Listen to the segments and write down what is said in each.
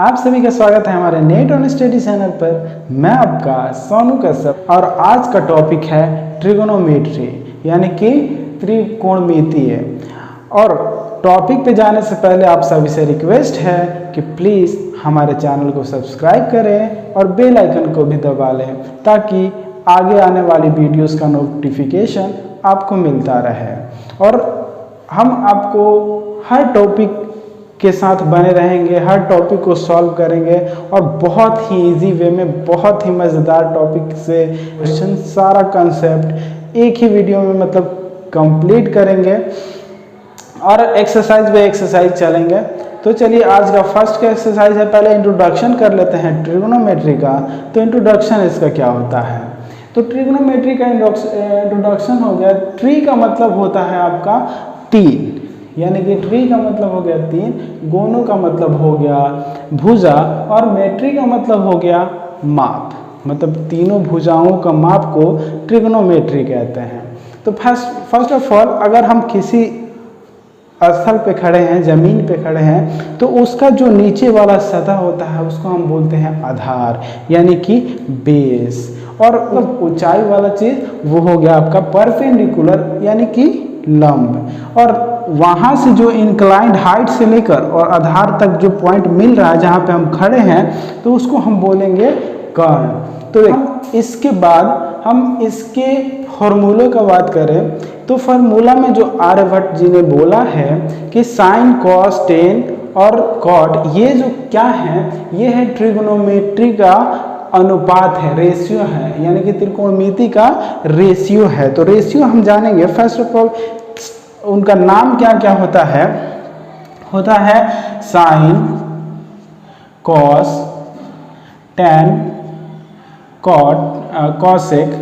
आप सभी का स्वागत है हमारे नेट ऑन स्टडी चैनल पर। मैं आपका सोनू कश्यप और आज का टॉपिक है ट्रिगोनोमेट्री यानी कि त्रिकोणमितीय। और टॉपिक पे जाने से पहले आप सभी से रिक्वेस्ट है कि प्लीज़ हमारे चैनल को सब्सक्राइब करें और बेल आइकन को भी दबा लें ताकि आगे आने वाली वीडियोस का नोटिफिकेशन आपको मिलता रहे। और हम आपको हर टॉपिक के साथ बने रहेंगे, हर टॉपिक को सॉल्व करेंगे और बहुत ही इजी वे में बहुत ही मज़ेदार टॉपिक से क्वेश्चन सारा कंसेप्ट एक ही वीडियो में मतलब कंप्लीट करेंगे और एक्सरसाइज बाय एक्सरसाइज चलेंगे। तो चलिए आज का फर्स्ट का एक्सरसाइज है। पहले इंट्रोडक्शन कर लेते हैं ट्रिगोनोमेट्री का। तो इंट्रोडक्शन इसका क्या होता है? तो ट्रिगोनोमेट्री का इंट्रोडक्शन हो गया। ट्री का मतलब होता है आपका तीन, यानी कि ट्री का मतलब हो गया तीन, गोनो का मतलब हो गया भुजा और मेट्री का मतलब हो गया माप। मतलब तीनों भुजाओं का माप को ट्रिगोनोमेट्री कहते हैं। तो फर्स्ट ऑफ ऑल अगर हम किसी स्थल पे खड़े हैं, जमीन पे खड़े हैं, तो उसका जो नीचे वाला सतह होता है उसको हम बोलते हैं आधार यानी कि बेस। और ऊंचाई वाला चीज़ वो हो गया आपका परपेंडिकुलर यानी कि लंब। और वहाँ से जो इंक्लाइंड हाइट से लेकर और आधार तक जो पॉइंट मिल रहा है जहाँ पे हम खड़े हैं तो उसको हम बोलेंगे कर्ण। तो इसके बाद हम इसके फॉर्मूले का बात करें तो फार्मूला में जो आर्यभट्ट जी ने बोला है कि साइन कॉस टेन और कॉट ये जो क्या है, ये है ट्रिगोनोमेट्री का अनुपात है, रेशियो है, यानी कि त्रिकोणमिति का रेशियो है। तो रेशियो हम जानेंगे। फर्स्ट ऑफ ऑल उनका नाम क्या क्या होता है? होता है sine, cos, tan, cot, cosec,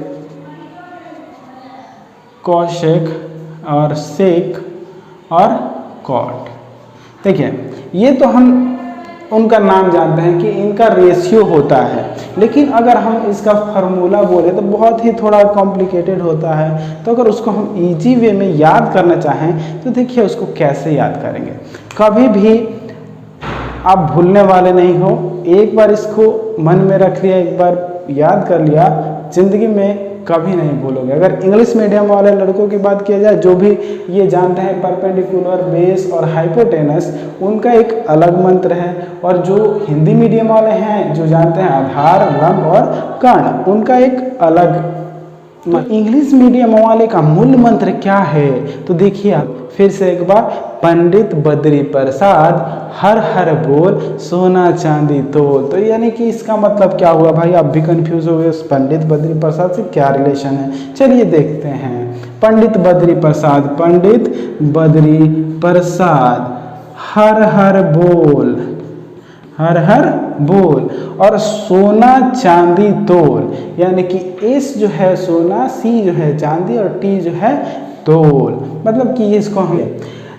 cosec और सेक और कॉट। देखिए ये तो हम उनका नाम जानते हैं कि इनका रेशियो होता है, लेकिन अगर हम इसका फार्मूला बोले तो बहुत ही थोड़ा कॉम्प्लिकेटेड होता है। तो अगर उसको हम इजी वे में याद करना चाहें तो देखिए उसको कैसे याद करेंगे। कभी भी आप भूलने वाले नहीं हो। एक बार इसको मन में रख लिया, एक बार याद कर लिया, जिंदगी में कभी नहीं भूलोगे। अगर इंग्लिश मीडियम वाले लड़कों की बात किया जाए जो भी ये जानते हैं परपेंडिकुलर, बेस और हाइपोटेनस, उनका एक अलग मंत्र है। और जो हिंदी मीडियम वाले हैं जो जानते हैं आधार, लंब और कर्ण, उनका एक अलग। तो इंग्लिश मीडियम वाले का मूल मंत्र क्या है? तो देखिए आप फिर से एक बार, पंडित बद्री प्रसाद हर हर बोल सोना चांदी तोल। तो यानी कि इसका मतलब क्या हुआ भाई? आप भी कंफ्यूज हो गए उस पंडित बद्री प्रसाद से क्या रिलेशन है? चलिए देखते हैं। पंडित बद्री प्रसाद, पंडित बद्री प्रसाद हर हर बोल, हर हर बोल और सोना चांदी तोल, यानी कि एस जो है सोना, सी जो है चांदी और टी जो है तोल। मतलब कि इसको हम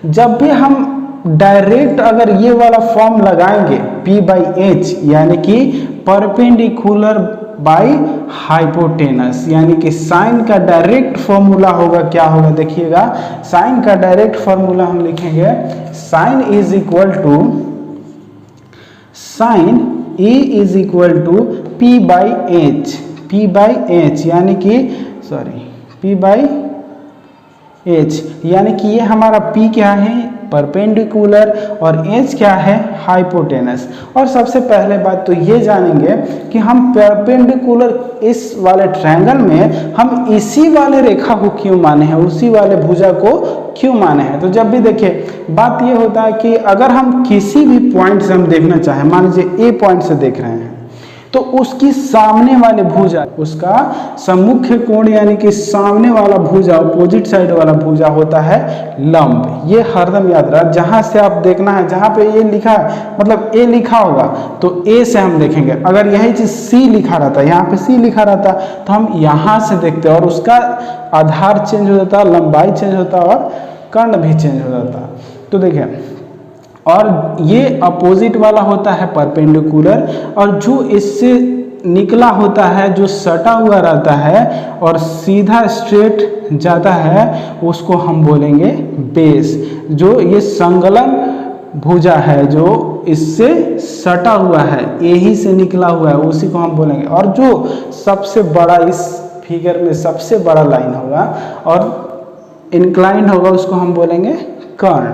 जब भी हम डायरेक्ट अगर ये वाला फॉर्म लगाएंगे P बाई एच यानी कि परपेंडिकुलर बाई हाइपोटेनस, यानी कि साइन का डायरेक्ट फॉर्मूला होगा क्या होगा? देखिएगा साइन का डायरेक्ट फॉर्मूला हम लिखेंगे sine is equal to sine A is equal to P by H, P by H यानी कि P बाई एच, यानी कि ये हमारा P क्या है? परपेंडिकुलर और H क्या है? हाइपोटेनस। और सबसे पहले बात तो ये जानेंगे कि हम परपेंडिकुलर इस वाले ट्रायंगल में हम इसी वाले रेखा को क्यों माने हैं, उसी वाले भुजा को क्यों माने हैं। तो जब भी देखिए बात ये होता है कि अगर हम किसी भी पॉइंट से हम देखना चाहें, मान लीजिए ए पॉइंट से देख रहे हैं, तो उसकी सामने वाले भुजा, उसका सम्मुख कोण यानी कि सामने वाला भुजा, अपोजिट साइड वाला भुजा होता है लंब। ये हरदम याद रहा। जहां से आप देखना है, जहां पे ये लिखा है मतलब ए लिखा होगा तो ए से हम देखेंगे। अगर यही चीज सी लिखा रहता, यहाँ पे सी लिखा रहता तो हम यहाँ से देखते और उसका आधार चेंज हो जाता, लंबाई चेंज होता और कर्ण भी चेंज हो जाता। तो देखिए, और ये अपोजिट वाला होता है परपेंडिकुलर, और जो इससे निकला होता है, जो सटा हुआ रहता है और सीधा स्ट्रेट जाता है, उसको हम बोलेंगे बेस। जो ये संलग्न भुजा है, जो इससे सटा हुआ है, यही से निकला हुआ है, उसी को हम बोलेंगे। और जो सबसे बड़ा इस फिगर में सबसे बड़ा लाइन होगा और इंक्लाइन होगा उसको हम बोलेंगे कर्ण।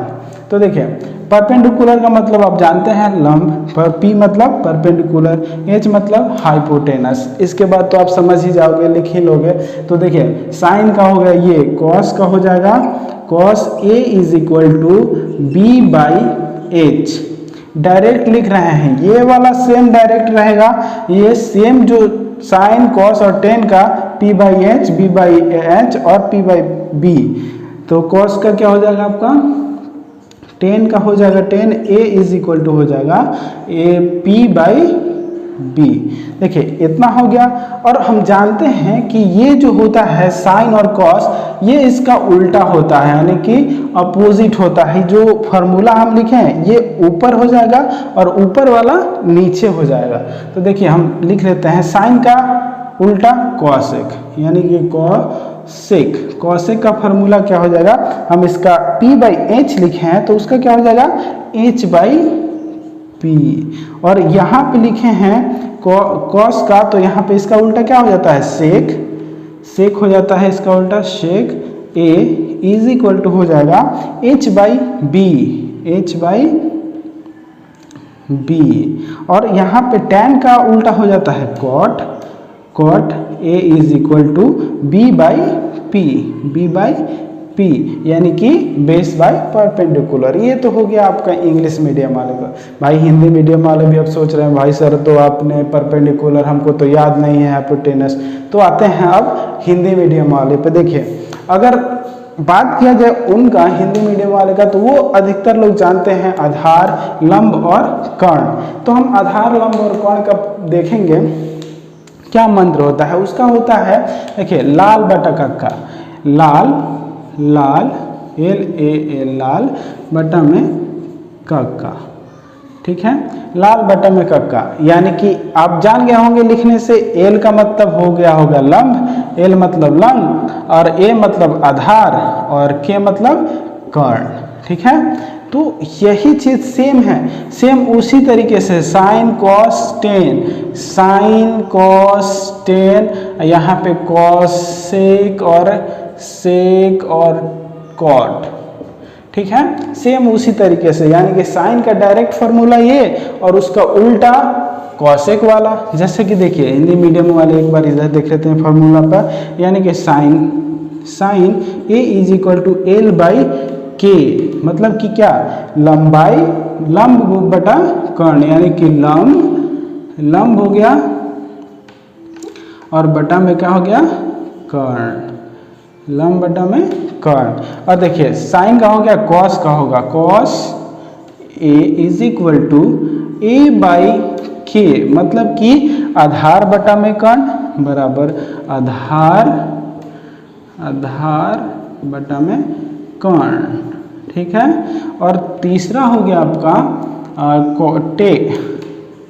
तो देखिए परपेंडिकुलर का मतलब आप जानते हैं लंब, पर पी मतलब परपेंडिकुलर, एच मतलब हाइपोटेनस। इसके बाद तो आप समझ ही जाओगे, लिख ही लोगे। तो देखिए साइन का हो गया ये, कॉस का हो जाएगा cos A is equal to B by H. Direct लिख रहे हैं, ये वाला सेम डायरेक्ट रहेगा, ये सेम जो साइन कॉस और टेन का P by H, B by H और पी बाई बी। तो कॉस का क्या हो जाएगा आपका, टेन का हो जाएगा tan, A is equal to हो जाएगा ए पी बाई बी। देखिए इतना हो गया। और हम जानते हैं कि ये जो होता है साइन और कॉस, ये इसका उल्टा होता है, यानी कि अपोजिट होता है। जो फॉर्मूला हम लिखे हैं ये ऊपर हो जाएगा और ऊपर वाला नीचे हो जाएगा। तो देखिए हम लिख लेते हैं साइन का उल्टा कॉसेक, यानी कि कॉसेक। कॉसेक का फॉर्मूला क्या हो जाएगा, हम इसका p बाई एच लिखे हैं तो उसका क्या हो जाएगा h बाई पी। और यहाँ पे लिखे हैं कॉस का, तो यहाँ पे इसका उल्टा क्या हो जाता है सेक, सेक हो जाता है इसका उल्टा sec. a is equal to हो जाएगा h by B, h by B. और यहाँ पे tan का उल्टा हो जाता है cot, cot a is equal to B by P, B by P, यानी कि बेस बाय परपेंडिकुलर। ये तो हो गया आपका इंग्लिश मीडियम वाले का। भाई हिंदी मीडियम वाले भी अब सोच रहे हैं भाई सर तो आपने परपेंडिकुलर हमको तो याद नहीं है हाइपोटेनस। तो आते हैं अब हिंदी मीडियम वाले पे। देखिए अगर बात किया जाए उनका हिंदी मीडियम वाले का, तो वो अधिकतर लोग जानते हैं आधार, लंब और कर्ण। तो हम आधार, लंब और कर्ण का देखेंगे क्या मंत्र होता है। उसका होता है देखिए लाल बटा कक्का, लाल, लाल एल ए एल लाल बटा में कक्का, ठीक है, लाल बटा में कक्का। यानी कि आप जान गए होंगे लिखने से, एल का मतलब हो गया होगा लंब, एल मतलब लंब, और ए मतलब आधार, और के मतलब कर्ण, ठीक है। तो यही चीज सेम है, सेम उसी तरीके से sign cos ten, sign cos ten, यहाँ पे कॉस सेक और सेक और कॉट, ठीक है, सेम उसी तरीके से। यानी कि साइन का डायरेक्ट फॉर्मूला ये और उसका उल्टा कॉसेक वाला। जैसे कि देखिए हिंदी मीडियम वाले एक बार इधर देख लेते हैं फॉर्मूला पर, यानी कि sine, sine A is equal to L by K, मतलब कि क्या लंबाई, लंब बटा कर्ण, यानी कि लंब, लंब हो गया और बटा में क्या हो गया कर्ण, लंब बटा में कर्ण। और देखिए साइन का हो गया कॉस का होगा cos A is equal to A by K, मतलब कि आधार बटा में कर्ण बराबर आधार, आधार बटा में कर्ण, ठीक है। और तीसरा हो गया आपका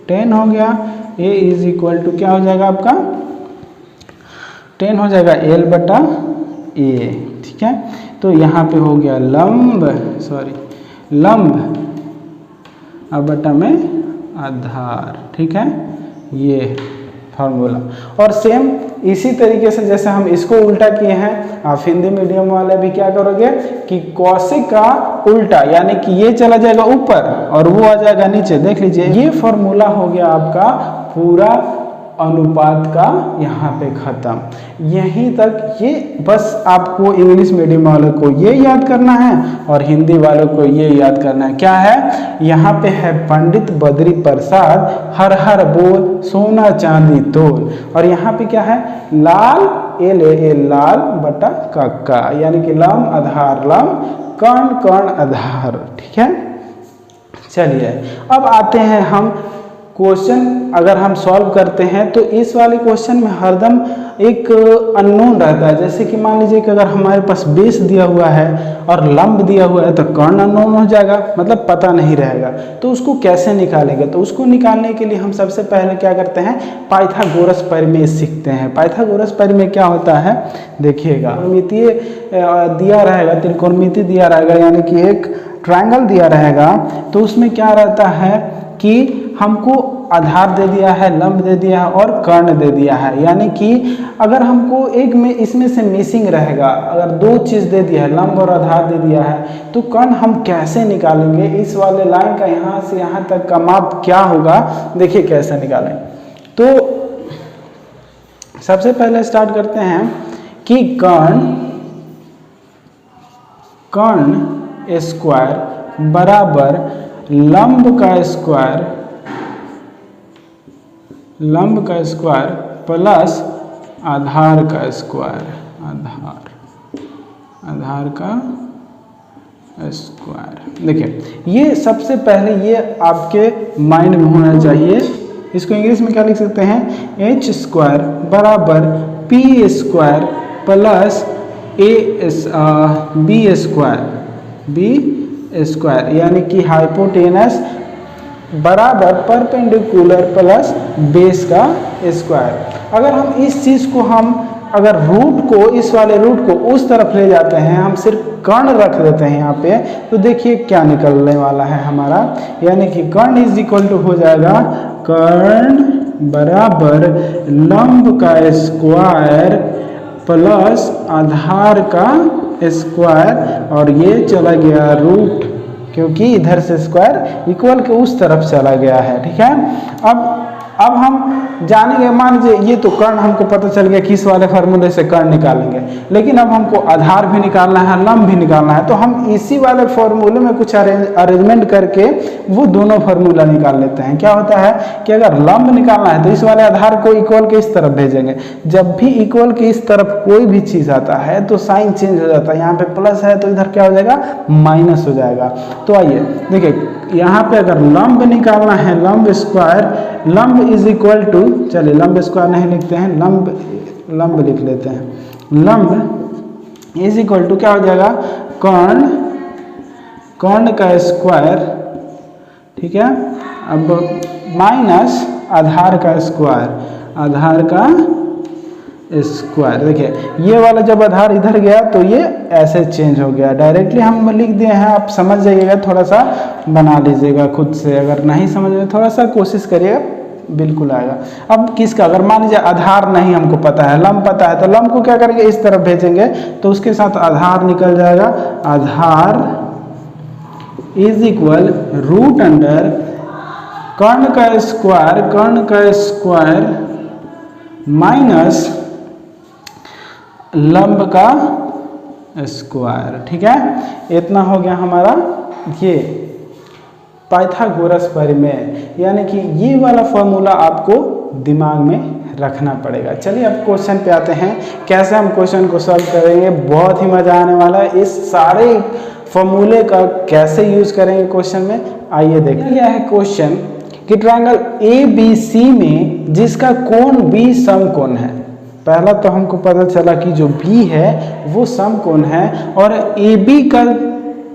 टेन हो गया, ए इज इक्वल टू क्या हो जाएगा आपका टेन हो जाएगा एल बटा ए, ठीक है। तो यहाँ पे हो गया लंब, सॉरी लंब अब बटा में आधार, ठीक है, ये फार्मूला। और सेम इसी तरीके से जैसे हम इसको उल्टा किए हैं, आप हिंदी मीडियम वाले भी क्या करोगे कि कॉसेक का उल्टा, यानी कि ये चला जाएगा ऊपर और वो आ जाएगा नीचे। देख लीजिए ये फार्मूला हो गया आपका पूरा अनुपात का यहाँ पे खत्म। यहीं तक ये बस आपको इंग्लिश मीडियम वालों को ये याद करना है और हिंदी वालों को ये याद करना है। क्या है यहाँ पे है पंडित बद्री प्रसाद हर हर बोल सोना चांदी तोल, और यहाँ पे क्या है लाल एल ए लाल बटा कक्का, यानी कि लम आधार लम कर्ण कर्ण आधार, ठीक है। चलिए अब आते हैं हम क्वेश्चन, अगर हम सॉल्व करते हैं तो इस वाले क्वेश्चन में हरदम एक अननोन रहता है। जैसे कि मान लीजिए कि अगर हमारे पास बेस दिया हुआ है और लंब दिया हुआ है तो कर्ण अननोन हो जाएगा, मतलब पता नहीं रहेगा। तो उसको कैसे निकालेंगे, तो उसको निकालने के लिए हम सबसे पहले क्या करते हैं पाइथागोरस प्रमेय सीखते हैं। पाइथागोरस प्रमेय क्या होता है देखिएगा, त्रिकोणमितीय दिया रहेगा, त्रिकोणमिति दिया रहेगा, यानी कि एक ट्रायंगल दिया रहेगा तो उसमें क्या रहता है कि हमको आधार दे दिया है, लंब दे दिया है और कर्ण दे दिया है। यानी कि अगर हमको एक में इसमें से मिसिंग रहेगा, अगर दो चीज़ दे दिया है, लंब और आधार दे दिया है, तो कर्ण हम कैसे निकालेंगे? इस वाले लाइन का यहाँ से यहाँ तक का माप क्या होगा, देखिए कैसे निकालें। तो सबसे पहले स्टार्ट करते हैं कि कर्ण स्क्वायर बराबर लंब का स्क्वायर प्लस आधार का स्क्वायर, आधार का स्क्वायर। देखिए ये सबसे पहले ये आपके माइंड में होना चाहिए। इसको इंग्लिश में क्या लिख सकते हैं? एच स्क्वायर बराबर P square plus B square, यानी कि हाइपोटेनस बराबर परपेंडिकुलर प्लस बेस का स्क्वायर। अगर हम इस चीज़ को अगर रूट को, इस वाले रूट को उस तरफ ले जाते हैं, हम सिर्फ कर्ण रख देते हैं यहाँ पे, तो देखिए क्या निकलने वाला है हमारा। यानी कि कर्ण इज इक्वल टू हो जाएगा कर्ण बराबर लंब का स्क्वायर प्लस आधार का स्क्वायर, और ये चला गया रूट, क्योंकि इधर से स्क्वायर इक्वल के उस तरफ चला गया है। ठीक है, अब हम जानेंगे, मान लीजिए ये तो कर्ण हमको पता चल गया कि इस वाले फार्मूले से कर्ण निकालेंगे, लेकिन अब हमको आधार भी निकालना है, लंब भी निकालना है, तो हम इसी वाले फार्मूले में कुछ अरेंजमेंट करके वो दोनों फार्मूला निकाल लेते हैं। क्या होता है कि अगर लंब निकालना है तो इस वाले आधार को इक्वल के इस तरफ भेजेंगे। जब भी इक्वल के इस तरफ कोई भी चीज़ आता है तो साइन चेंज हो जाता है, यहाँ पे प्लस है तो इधर क्या हो जाएगा? माइनस हो जाएगा। तो आइए देखिए, यहाँ पे अगर लंब निकालना है, लंब स्क्वायर, लंब इज इक्वल टू, चलिए लंब स्क्वायर नहीं लिखते हैं, लंब लिख लेते हैं। लंब इज इक्वल टू क्या हो जाएगा? कर्ण का स्क्वायर, ठीक है, अब माइनस आधार का स्क्वायर, आधार का स्क्वायर। देखिए ये वाला जब आधार इधर गया तो ये ऐसे चेंज हो गया, डायरेक्टली हम लिख दिए हैं। आप समझ जाइएगा, थोड़ा सा बना लीजिएगा खुद से, अगर नहीं समझ में थोड़ा सा कोशिश करिएगा, बिल्कुल आएगा। अब किसका, अगर मान लीजिए आधार नहीं हमको पता है, लंब पता है, तो लंब को क्या करेंगे? इस तरफ भेजेंगे तो उसके साथ आधार निकल जाएगा। आधार इज इक्वल रूट अंडर कर्ण का स्क्वायर माइनस लंब का स्क्वायर। ठीक है, इतना हो गया हमारा ये पाइथागोरस प्रमेय। यानी कि ये वाला फॉर्मूला आपको दिमाग में रखना पड़ेगा। चलिए अब क्वेश्चन पे आते हैं, कैसे हम क्वेश्चन को सॉल्व करेंगे। बहुत ही मजा आने वाला है, इस सारे फॉर्मूले का कैसे यूज करेंगे क्वेश्चन में, आइए देखते हैं। है क्वेश्चन कि ट्रायंगल ABC में जिसका कोण B समकोण है। पहला तो हमको पता चला कि जो B है वो समकोण है, और AB का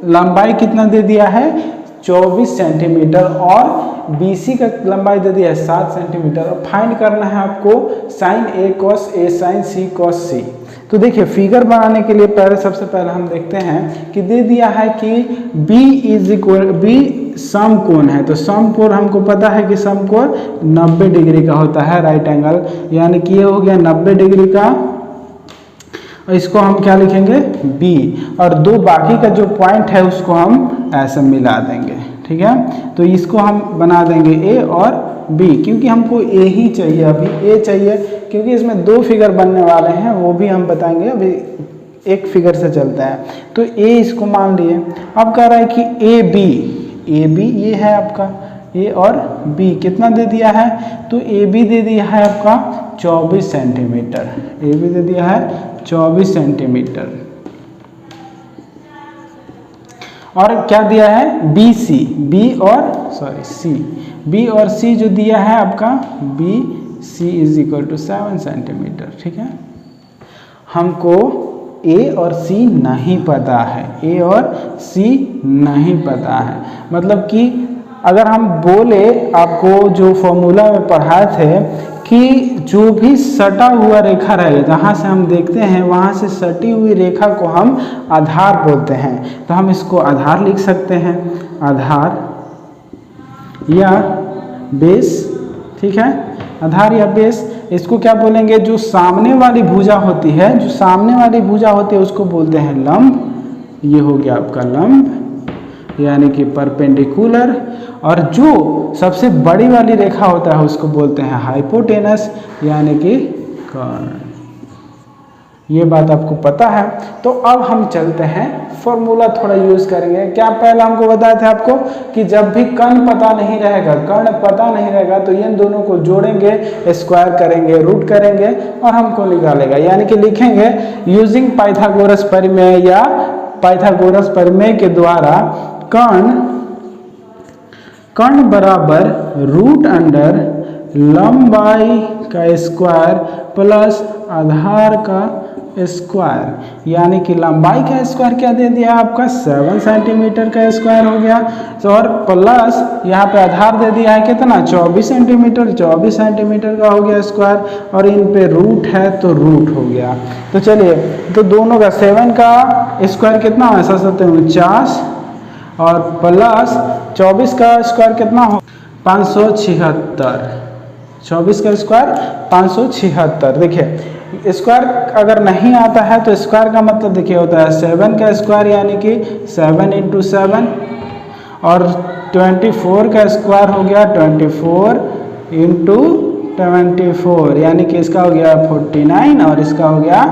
लंबाई कितना दे दिया है? 24 सेंटीमीटर, और BC का लंबाई दे दिया है 7 सेंटीमीटर। और फाइंड करना है आपको sine A cos A sine C cos C। तो देखिए फिगर बनाने के लिए सबसे पहले हम देखते हैं कि दे दिया है कि B समकोण है, तो समकोण हमको पता है कि समकोण 90 डिग्री का होता है, राइट एंगल। यानी कि ये हो गया 90 डिग्री का, और इसको हम क्या लिखेंगे? B, और दो बाकी का जो पॉइंट है उसको हम ऐसे मिला देंगे। ठीक है, तो इसको हम बना देंगे A और B, क्योंकि हमको A ही चाहिए, अभी A चाहिए, क्योंकि इसमें दो फिगर बनने वाले हैं, वो भी हम बताएंगे। अभी एक फिगर से चलते हैं, तो A इसको मान लिए। अब कह रहा है कि AB ये है आपका A, और B कितना दे दिया है? तो AB दे दिया है आपका 24 सेंटीमीटर, AB दे दिया है 24 सेंटीमीटर। और क्या दिया है? B और C जो दिया है आपका BC is equal to 7 centimetre. ठीक है, हमको A और C नहीं पता है, A और C नहीं पता है। मतलब कि अगर हम बोले, आपको जो फॉर्मूला में पढ़ाए थे कि जो भी सटा हुआ रेखा रहेगा, जहाँ से हम देखते हैं वहाँ से सटी हुई रेखा को हम आधार बोलते हैं। तो हम इसको आधार लिख सकते हैं, आधार या बेस, ठीक है, आधार या बेस। इसको क्या बोलेंगे, जो सामने वाली भुजा होती है, जो सामने वाली भुजा होती है उसको बोलते हैं लंब। ये हो गया आपका लंब यानी कि परपेंडिकुलर। और जो सबसे बड़ी वाली रेखा होता है उसको बोलते हैं हाइपोटेनस यानी कि कर्ण। ये बात आपको पता है। तो अब हम चलते हैं, फॉर्मूला थोड़ा यूज करेंगे। क्या पहले हमको बताया था आपको कि जब भी कर्ण पता नहीं रहेगा, कर्ण पता नहीं रहेगा, तो इन दोनों को जोड़ेंगे, स्क्वायर करेंगे, रूट करेंगे और हमको निकालेगा। यानी कि लिखेंगे यूजिंग पाइथागोरस प्रमेय या पाइथागोरस प्रमेय के द्वारा कर्ण बराबर रूट अंडर लंबाई का स्क्वायर प्लस आधार का स्क्वायर। यानी कि लंबाई का स्क्वायर क्या दे दिया आपका 7 सेंटीमीटर का स्क्वायर हो गया, और प्लस यहाँ पे आधार दे दिया है कितना 24 सेंटीमीटर, 24 सेंटीमीटर का हो गया स्क्वायर, और इन पे रूट है तो रूट हो गया। तो चलिए, तो दोनों का 7 का स्क्वायर कितना है 749 और प्लस 24 का स्क्वायर कितना हो 576, 24 का स्क्वायर 576। देखिए स्क्वायर अगर नहीं आता है तो स्क्वायर का मतलब देखिए होता है 7 का स्क्वायर यानी कि 7 × 7, और 24 का स्क्वायर हो गया 24 × 24 यानी कि इसका हो गया 49 और इसका हो गया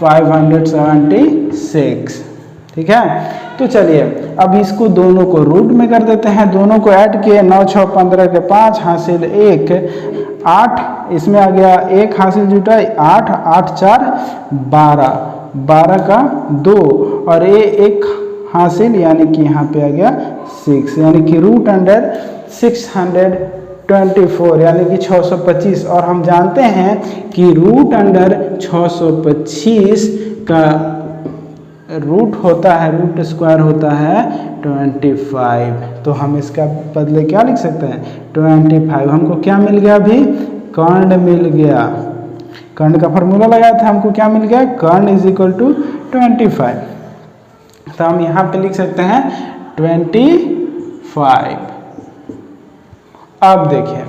576। ठीक है, तो चलिए अब इसको दोनों को रूट में कर देते हैं। दोनों को ऐड किए 9 6 15 के 5 हासिल 1 8, इसमें आ गया 1 हासिल जुटा 8 8 4 12, 12 का 2 और ये 1 हासिल यानी कि यहाँ पे आ गया 6, यानी कि रूट अंडर 624 यानी कि 625। और हम जानते हैं कि रूट अंडर 625 का रूट होता है, रूट स्क्वायर होता है 25। तो हम इसका बदले क्या लिख सकते हैं 25। हमको क्या मिल गया, अभी कर्ण मिल गया। कर्ण का फॉर्मूला लगाया था, हमको क्या मिल गया कर्ण = 25। तो हम यहाँ पे लिख सकते हैं 25। अब देखिए,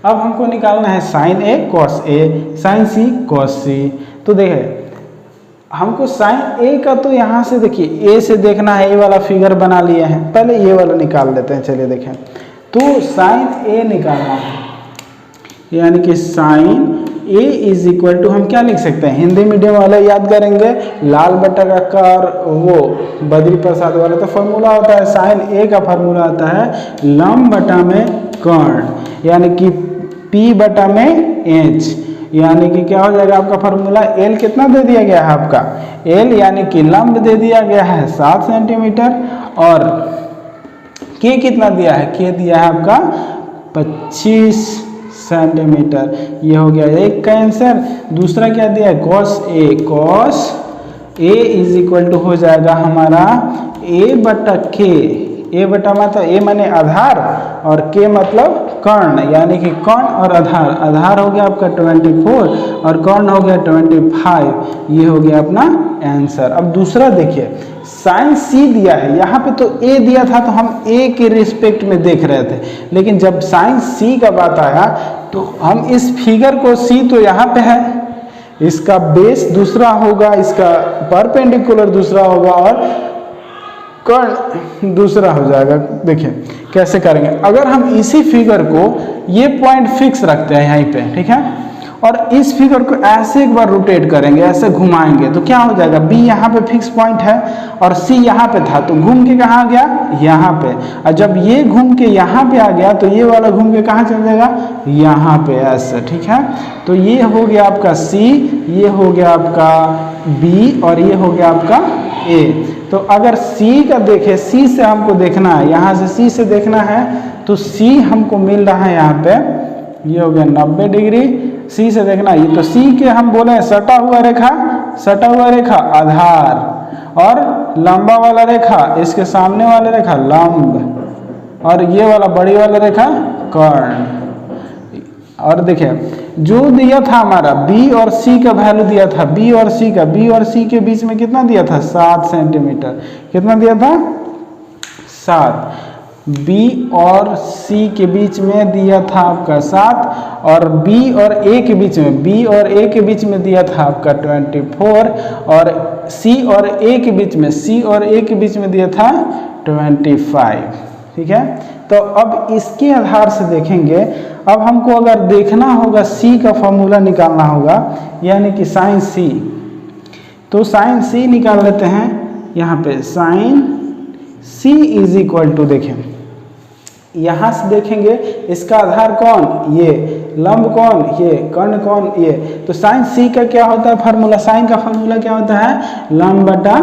अब हमको निकालना है sin A cos A, sin C cos C। तो देखिए हमको sin A का तो यहाँ से देखिए A से देखना है, ये वाला फिगर बना लिए हैं, पहले ये वाला निकाल लेते हैं। चलिए देखें, तो sin A निकालना है यानी कि sin A = हम क्या लिख सकते हैं, हिंदी मीडियम वाले याद करेंगे, लाल बटा का कार वो बद्री प्रसाद वाला। तो फॉर्मूला होता है sin A का फॉर्मूला आता है लंब बटा में कर्ण यानी कि P बटा में H, यानी कि क्या हो जाएगा आपका फॉर्मूला L कितना दे दिया गया है आपका L यानी कि लंब दे दिया गया है 7 सेंटीमीटर, और K कितना दिया है, K दिया है आपका 25 सेंटीमीटर। ये हो गया एक का आंसर। दूसरा क्या दिया है cos A, cos A = हो जाएगा हमारा A बटा K, A बटा मतलब A माने आधार और K मतलब कर्ण, यानी कि कर्ण और आधार। आधार हो गया आपका 24 और कर्ण हो गया 25। ये हो गया अपना आंसर। अब दूसरा देखिए sin C दिया है, यहाँ पे तो A दिया था तो हम A के रिस्पेक्ट में देख रहे थे, लेकिन जब sin C का बात आया तो हम इस फिगर को C तो यहाँ पे है, इसका बेस दूसरा होगा, इसका परपेंडिकुलर दूसरा होगा और कर्ण दूसरा हो जाएगा। देखिए कैसे करेंगे, अगर हम इसी फिगर को ये पॉइंट फिक्स रखते हैं यहीं पे, ठीक है, और इस फिगर को ऐसे एक बार रोटेट करेंगे, ऐसे घुमाएंगे तो क्या हो जाएगा, B यहाँ पे फिक्स पॉइंट है और C यहाँ पे था, तो घूम के कहाँ आ गया यहाँ पे, और जब ये घूम के यहाँ पे आ गया तो ये वाला घूम के कहाँ चल जाएगा यहाँ पे, ऐसे। ठीक है, तो ये हो गया आपका C, ये हो गया आपका B और ये हो गया आपका A। तो अगर C का देखें, C से हमको देखना है, यहाँ से C से देखना है तो C हमको मिल रहा है यहाँ पे, ये हो गया 90 डिग्री। C से देखना है, तो C के हम बोले सटा हुआ रेखा, सटा हुआ रेखा आधार, और लंबा वाला रेखा इसके सामने वाला रेखा लंब, और ये वाला बड़ी वाला रेखा कर्ण। और देखिए जो दिया था हमारा बी और सी का वैल्यू दिया था, बी और सी के बीच में कितना दिया था 7 सेंटीमीटर, कितना दिया था 7। बी और सी के बीच में दिया था आपका 7 और बी और ए के बीच में दिया था आपका 24 और सी और ए के बीच में दिया था 25। ठीक है, तो अब इसके आधार से देखेंगे। अब हमको अगर देखना होगा सी का फॉर्मूला निकालना होगा, यानी कि साइन सी, तो साइन सी निकाल लेते हैं। यहाँ पे sine C is equal to, देखें यहाँ से देखेंगे इसका आधार कौन, ये लंब कौन, ये कर्ण कौन, ये। तो साइन सी का क्या होता है फार्मूला, साइन का फार्मूला क्या होता है, लंब बटा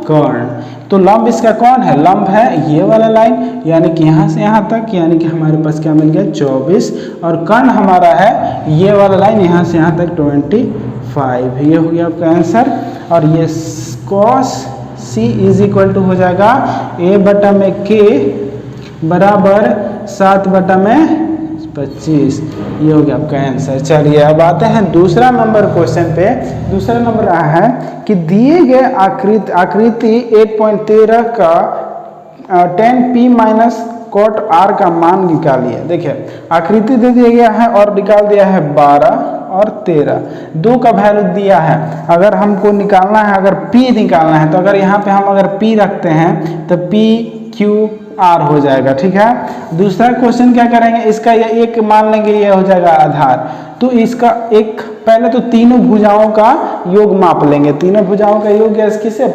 कर्ण। तो लंब इसका कौन है, लंब है ये वाला लाइन, यानी कि यहाँ से यहाँ तक, यानी कि हमारे पास क्या मिल गया 24, और कर्ण हमारा है ये वाला लाइन यहाँ से यहाँ तक 25। ये हो गया आपका आंसर। और ये cos C is equal to हो जाएगा ए बटा में के बराबर 7 बटा में 25। ये हो गया आपका आंसर। चलिए अब आते हैं दूसरा नंबर क्वेश्चन पे। दूसरा नंबर रहा है कि दिए गए आकृति 8.13 का 10p माइनस cot r का मान निकालिए। देखिए आकृति दे दिया गया है और निकाल दिया है 12 और 13, दो का वैल्यू दिया है। अगर हमको निकालना है, अगर p निकालना है, तो अगर यहाँ पे हम अगर p रखते हैं तो p q r हो जाएगा। ठीक है, दूसरा क्वेश्चन क्या करेंगे, इसका ये एक मान लेंगे, ये हो जाएगा आधार। तो इसका एक पहले तो तीनों भुजाओं का योग माप लेंगे। तीनों भुजाओं का योग किससे,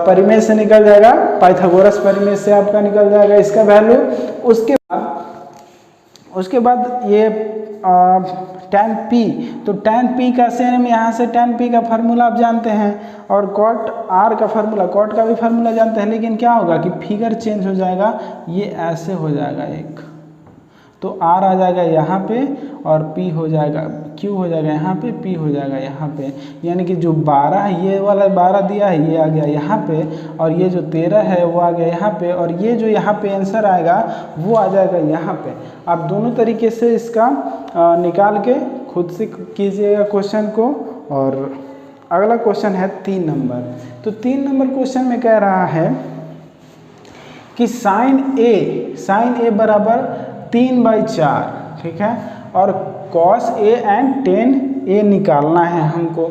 परिमेय से निकल जाएगा, पाइथागोरस परिमेय से आपका निकल जाएगा इसका वैल्यू। उसके बाद ये tan p, तो tan p का सेम यहाँ से tan p का फार्मूला आप जानते हैं, और cot r का फार्मूला, cot का भी फार्मूला जानते हैं। लेकिन क्या होगा कि फिगर चेंज हो जाएगा, ये ऐसे हो जाएगा एक, तो r आ जाएगा यहाँ पे और p हो जाएगा, q हो जाएगा यहाँ पे, p हो जाएगा यहाँ पे। यानी कि जो 12 है, ये वाला 12 दिया है, ये आ गया यहाँ पे, और ये जो 13 है वो आ गया यहाँ पे, और ये जो यहाँ पे आंसर आएगा वो आ जाएगा यहाँ पे। आप दोनों तरीके से इसका निकाल के खुद से कीजिएगा क्वेश्चन को। और अगला क्वेश्चन है 3 नंबर। तो 3 नंबर क्वेश्चन में कह रहा है कि साइन ए बराबर 3/4, ठीक है, और कॉस ए एंड टेन ए निकालना है हमको।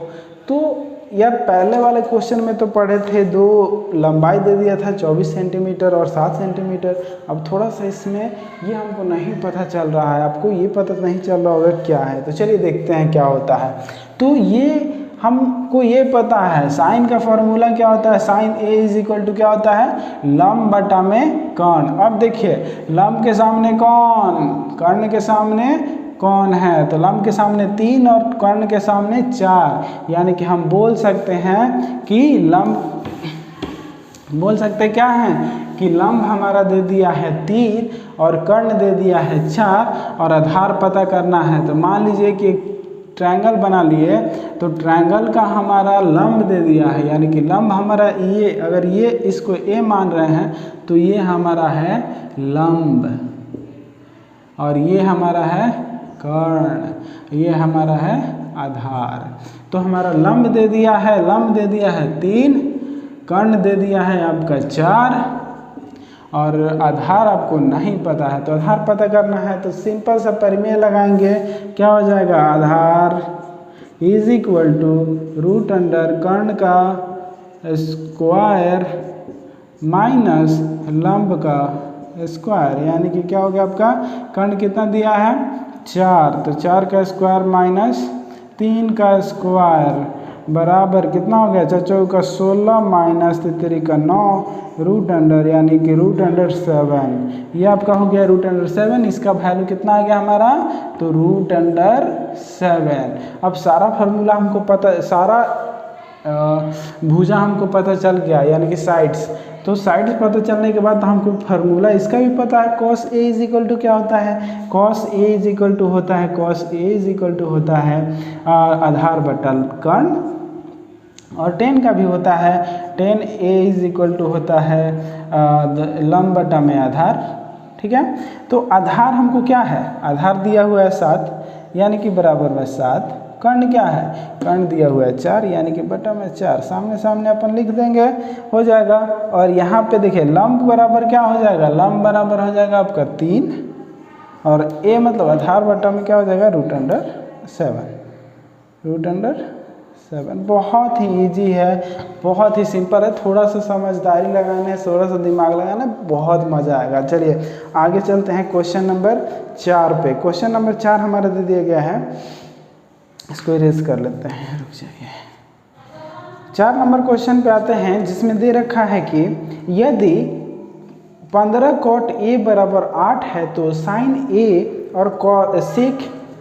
तो यार पहले वाले क्वेश्चन में तो पढ़े थे, दो लंबाई दे दिया था 24 सेंटीमीटर और 7 सेंटीमीटर। अब थोड़ा सा इसमें ये हमको नहीं पता चल रहा है, आपको ये पता नहीं चल रहा होगा क्या है। तो चलिए देखते हैं क्या होता है। तो ये हमको ये पता है साइन का फॉर्मूला क्या होता है, sine A is equal to क्या होता है, लंब बटा में कर्ण। अब देखिए लंब के सामने कौन, कर्ण के सामने कौन है, तो लंब के सामने 3 और कर्ण के सामने 4, यानी कि हम बोल सकते हैं कि लंब, बोल सकते क्या है कि लंब हमारा दे दिया है 3 और कर्ण दे दिया है 4, और आधार पता करना है। तो मान लीजिए कि ट्रायंगल बना लिए, तो ट्रायंगल का हमारा लंब दे दिया है, यानी कि लंब हमारा ये, अगर ये इसको ए मान रहे हैं तो ये हमारा है लंब, और ये हमारा है कर्ण, ये हमारा है आधार। तो हमारा लंब दे दिया है, 3, कर्ण दे दिया है आपका 4, और आधार आपको नहीं पता है। तो आधार पता करना है तो सिंपल सा परिमेय लगाएंगे, क्या हो जाएगा, आधार is equal to root under कर्ण का स्क्वायर माइनस लंब का स्क्वायर, यानी कि क्या हो गया आपका, कर्ण कितना दिया है 4, तो 4 का स्क्वायर माइनस 3 का स्क्वायर बराबर कितना हो गया, 4 का 16 माइनस 3 का 9 रूट अंडर, यानी कि रूट अंडर 7। ये आपका हो गया रूट अंडर 7। इसका वैल्यू कितना आ गया हमारा, तो रूट अंडर 7। अब सारा फार्मूला हमको पता, सारा भुजा हमको पता चल गया, यानी कि साइड्स। तो साइड्स पता चलने के बाद हमको फार्मूला इसका भी पता है, cos A is equal to क्या होता है, cos A is equal to होता है, cos A is equal to होता है आधार बटा कर्ण, और टेन का भी होता है, tan A is equal to होता है लंब बटा में आधार। ठीक है। तो आधार हमको क्या है, आधार दिया हुआ है 7 यानी कि बराबर में 7, कर्ण क्या है, कर्ण दिया हुआ है 4 यानी कि बटा में 4, सामने सामने अपन लिख देंगे, हो जाएगा। और यहाँ पे देखिए लंब बराबर क्या हो जाएगा, लंब बराबर हो जाएगा आपका 3 और a मतलब आधार बटा में क्या हो जाएगा √7, √7। बहुत ही इजी है, बहुत ही सिंपल है, थोड़ा सा समझदारी लगाना, थोड़ा सा दिमाग लगाना, बहुत मज़ा आएगा। चलिए आगे चलते हैं क्वेश्चन नंबर 4 पे। क्वेश्चन नंबर 4 हमारा दे दिया गया है, इसको इरेज कर लेते हैं, रुक जाइए। 4 नंबर क्वेश्चन पे आते हैं, जिसमें दे रखा है कि यदि 15 cot a बराबर 8 है तो साइन a और सेक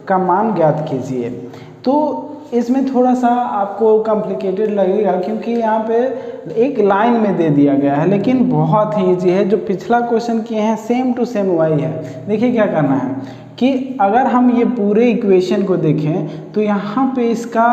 का मान ज्ञात कीजिए। तो इसमें थोड़ा सा आपको कॉम्प्लिकेटेड लगेगा क्योंकि यहाँ पे एक लाइन में दे दिया गया है, लेकिन बहुत ही ईजी है। जो पिछला क्वेश्चन किए हैं सेम टू सेम वही है। देखिए क्या करना है कि अगर हम ये पूरे इक्वेशन को देखें तो यहाँ पे इसका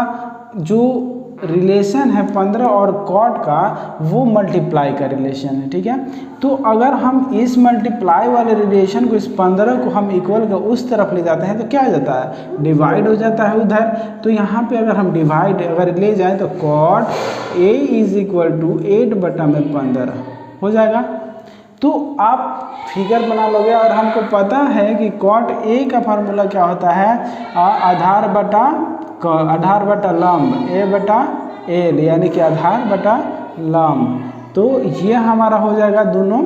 जो रिलेशन है 15 और कॉट का, वो मल्टीप्लाई का रिलेशन है, ठीक है। तो अगर हम इस मल्टीप्लाई वाले रिलेशन को, इस 15 को हम इक्वल का उस तरफ ले जाते हैं तो क्या हो जाता है, डिवाइड हो जाता है उधर। तो यहाँ पे अगर हम डिवाइड अगर ले जाएं तो cot a is equal to 8/15 हो जाएगा। तो आप फिगर बना लोगे और हमको पता है कि कॉट a का फार्मूला क्या होता है, आधार बटा लंब, a/l यानी कि आधार बटा लंब। तो ये हमारा हो जाएगा दोनों,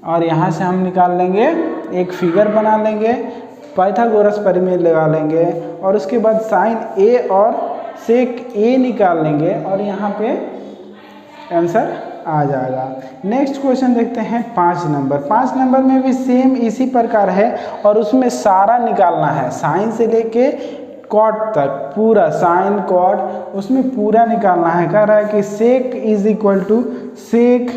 और यहाँ से हम निकाल लेंगे, एक फिगर बना लेंगे, पाइथागोरस प्रमेय लगा लेंगे और उसके बाद साइन a और सेक a निकाल लेंगे और यहाँ पे आंसर आ जाएगा। नेक्स्ट क्वेश्चन देखते हैं 5 नंबर। 5 नंबर में भी सेम इसी प्रकार है और उसमें सारा निकालना है, साइन से लेके कॉट तक पूरा, साइन कॉट उसमें पूरा निकालना है। कह रहा है कि sec is equal to sec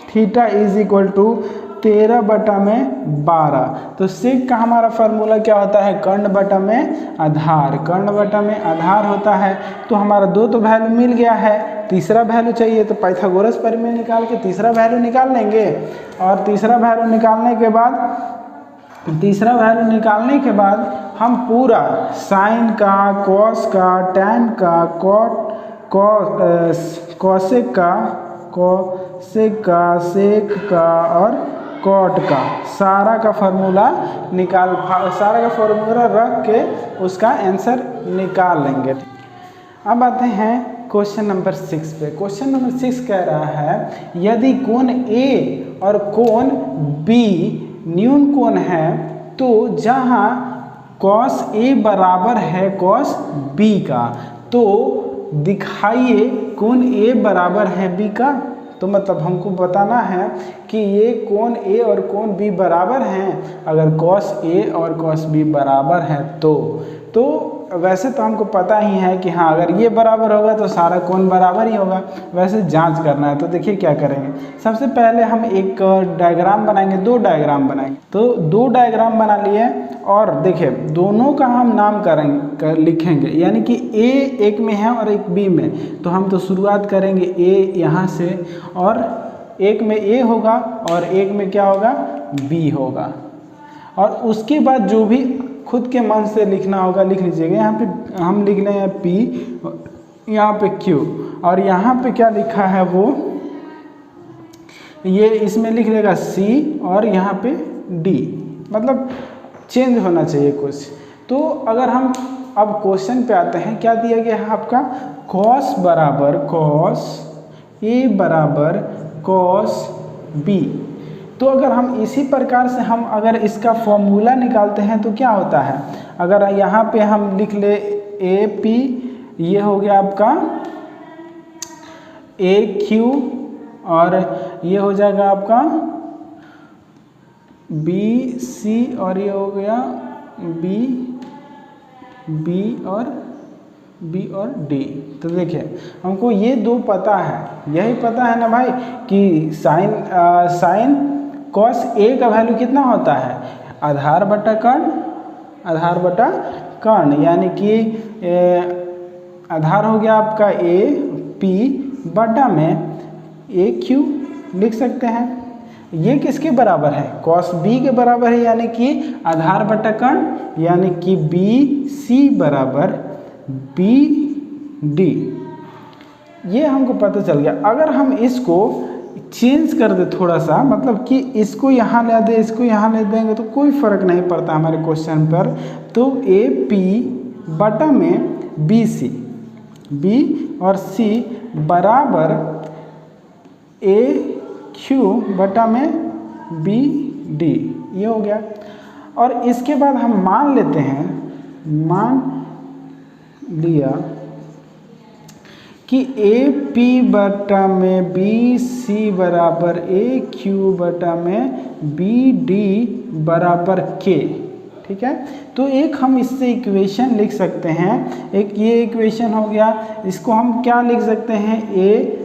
theta is equal to 13/12। तो सेक का हमारा फार्मूला क्या होता है, कर्ण बटा में आधार, कर्ण बटा में आधार होता है। तो हमारा 2 तो वैल्यू मिल गया है, तीसरा वैल्यू चाहिए तो पाइथागोरस प्रमेय निकाल के तीसरा वैल्यू निकाल लेंगे। और तीसरा वैल्यू निकालने के बाद हम पूरा साइन का, कॉस का, टैन का, कॉसेक का, सेक का और कॉट का, सारा का फार्मूला रख के उसका आंसर निकाल लेंगे। अब आते हैं क्वेश्चन नंबर 6 पे। क्वेश्चन नंबर 6 कह रहा है, यदि कोण A और कोण B न्यून कोण है तो जहाँ cos A बराबर है cos B का, तो दिखाइए कोण A बराबर है B का। तो मतलब हमको बताना है कि ये कोण A और कोण B बराबर हैं। अगर cos A और cos B बराबर हैं तो वैसे तो हमको पता ही है कि हाँ अगर ये बराबर होगा तो सारा कोण बराबर ही होगा, वैसे जांच करना है। तो देखिए क्या करेंगे, सबसे पहले हम एक डायग्राम बनाएंगे, 2 डायग्राम बनाएंगे। तो 2 डायग्राम बना लिए और देखिए दोनों का हम नाम लिखेंगे, यानी कि A एक में है और एक B में। तो हम तो शुरुआत करेंगे A यहाँ से, और एक में A होगा और एक में क्या होगा, B होगा। और उसके बाद जो भी खुद के मन से लिखना होगा लिख लीजिएगा। यहाँ पे हम लिख रहे हैं P, यहाँ पे Q, और यहाँ पे क्या लिखा है वो ये इसमें लिख लेगा C और यहाँ पे D, मतलब चेंज होना चाहिए कुछ। तो अगर हम अब क्वेश्चन पे आते हैं, क्या दिया गया है आपका, cos बराबर cos A बराबर cos B। तो अगर हम इसी प्रकार से हम अगर इसका फॉर्मूला निकालते हैं तो क्या होता है, अगर यहाँ पे हम लिख ले AP, ये हो गया आपका AQ और ये हो जाएगा आपका BC और ये हो गया B और D। तो देखिए हमको ये 2 पता है, यही पता है ना भाई कि साइन cos A का वैल्यू कितना होता है, आधार बटा कर्ण, यानी कि आधार हो गया आपका AP बटा में AQ लिख सकते हैं। ये किसके बराबर है, cos b के बराबर है, यानी कि आधार बटा कर्ण, यानी कि बी सी बराबर बी डी, ये हमको पता चल गया। अगर हम इसको चेंज कर दे थोड़ा सा, मतलब कि इसको यहाँ ले दे, इसको यहाँ ले देंगे तो कोई फर्क नहीं पड़ता हमारे क्वेश्चन पर। तो ए पी बटा में बी सी, बी और सी बराबर ए क्यू बटा में बी डी, ये हो गया। और इसके बाद हम मान लेते हैं, मान लिया कि ए पी बटा में बी सी बराबर ए क्यू बटा में बी डी बराबर के, ठीक है। तो एक हम इससे इक्वेशन लिख सकते हैं, एक ये इक्वेशन हो गया। इसको हम क्या लिख सकते हैं, ए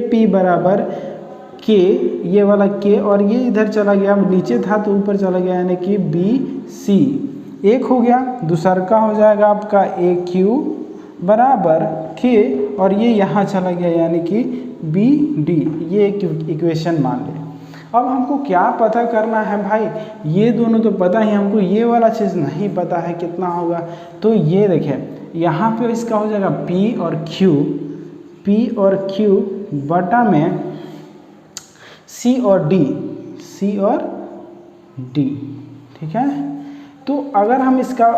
पी बराबर के, ये वाला के, और ये इधर चला गया, नीचे था तो ऊपर चला गया, यानी कि बी सी एक हो गया। दूसरा का हो जाएगा आपका ए क्यू बराबर के, और ये यहाँ चला गया, यानी कि बी डी, ये एक इक्वेशन मान ले। अब हमको क्या पता करना है भाई, ये दोनों तो पता ही, हमको ये वाला चीज़ नहीं पता है कितना होगा। तो ये देखें यहाँ पे इसका हो जाएगा P और Q बटा में C और D, ठीक है। तो अगर हम इसका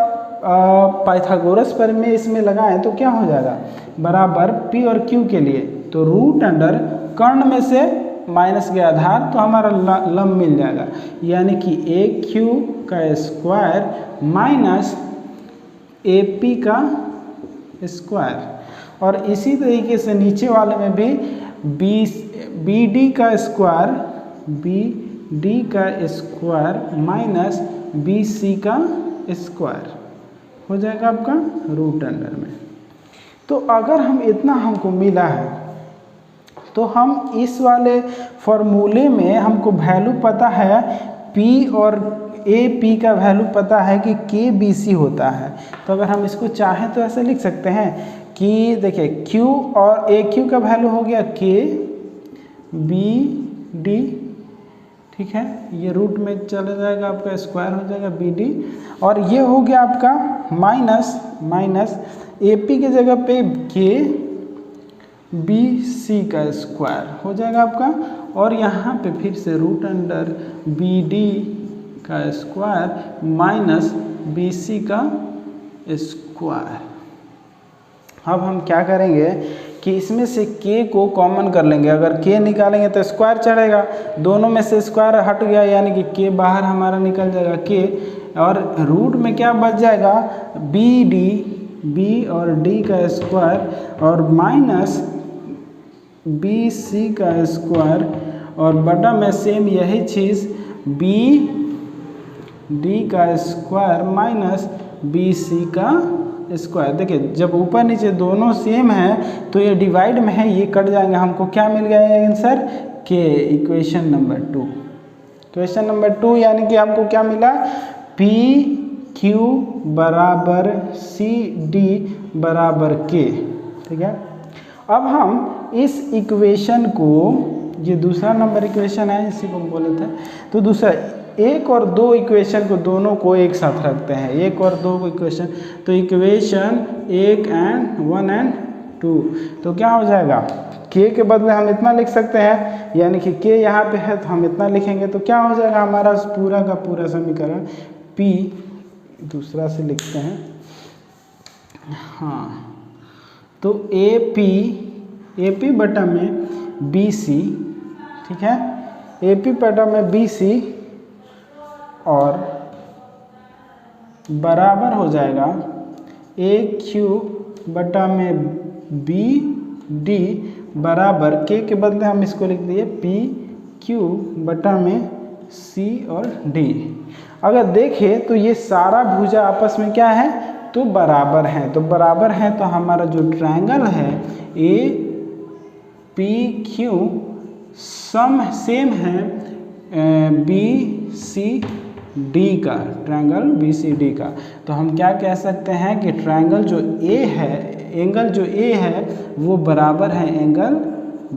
पाइथागोरस पर में इसमें लगाएं तो क्या हो जाएगा, बराबर P और Q के लिए तो रूट अंडर कर्ण में से माइनस के आधार, तो हमारा लंब मिल जाएगा, यानी कि ए क्यू का स्क्वायर माइनस ए पी का स्क्वायर। और इसी तरीके से नीचे वाले में भी बी डी का स्क्वायर माइनस बी सी का स्क्वायर हो जाएगा आपका रूट अंडर में। तो अगर हम इतना हमको मिला है तो हम इस वाले फॉर्मूले में हमको वैल्यू पता है P और AP का वैल्यू पता है कि KBC होता है। तो अगर हम इसको चाहें तो ऐसे लिख सकते हैं कि देखिए Q और AQ का वैल्यू हो गया KBD, ठीक है, ये रूट में चला जाएगा, आपका स्क्वायर हो जाएगा BD, और ये हो गया आपका माइनस AP के जगह पे KBC का स्क्वायर हो जाएगा आपका, और यहाँ पे फिर से रूट अंडर BD का स्क्वायर माइनस BC का स्क्वायर। अब हम क्या करेंगे कि इसमें से k को कॉमन कर लेंगे। अगर k निकालेंगे तो स्क्वायर चढ़ेगा, दोनों में से स्क्वायर हट गया, यानी कि k बाहर हमारा निकल जाएगा k, और रूट में क्या बच जाएगा b और d का स्क्वायर और माइनस BC का स्क्वायर, और बटा में सेम यही चीज़ BD का स्क्वायर माइनस BC का स्क्वायर। देखिए जब ऊपर नीचे दोनों सेम है तो ये डिवाइड में है, ये कट जाएंगे। हमको क्या मिल गया है आंसर, के इक्वेशन नंबर 2। क्वेश्चन नंबर 2 यानी कि हमको क्या मिला, PQ बराबर CD बराबर K, ठीक है। अब हम इस इक्वेशन को, ये दूसरा नंबर इक्वेशन है, इसी को हम बोले थे, तो दूसरा 1 और 2 इक्वेशन को दोनों को एक साथ रखते हैं, 1 और 2 इक्वेशन, तो इक्वेशन 1 and 1 and 2, तो क्या हो जाएगा, k के बदले हम इतना लिख सकते हैं, यानी कि k यहाँ पे है तो हम इतना लिखेंगे, तो क्या हो जाएगा हमारा पूरा का पूरा समीकरण P, दूसरा से लिखते हैं, हाँ, तो AP बटा में BC, ठीक है, AP बटा में BC और बराबर हो जाएगा AQ बटा में BD बराबर k के बदले हम इसको लिख दिए PQ बटा में C और D। अगर देखें तो ये सारा भुजा आपस में क्या है, तो बराबर है, तो बराबर है, तो हमारा जो ट्रायंगल है APQ सेम है BCD का, ट्रायंगल BCD का। तो हम क्या कह सकते हैं कि ट्रायंगल जो A है, एंगल जो A है वो बराबर है एंगल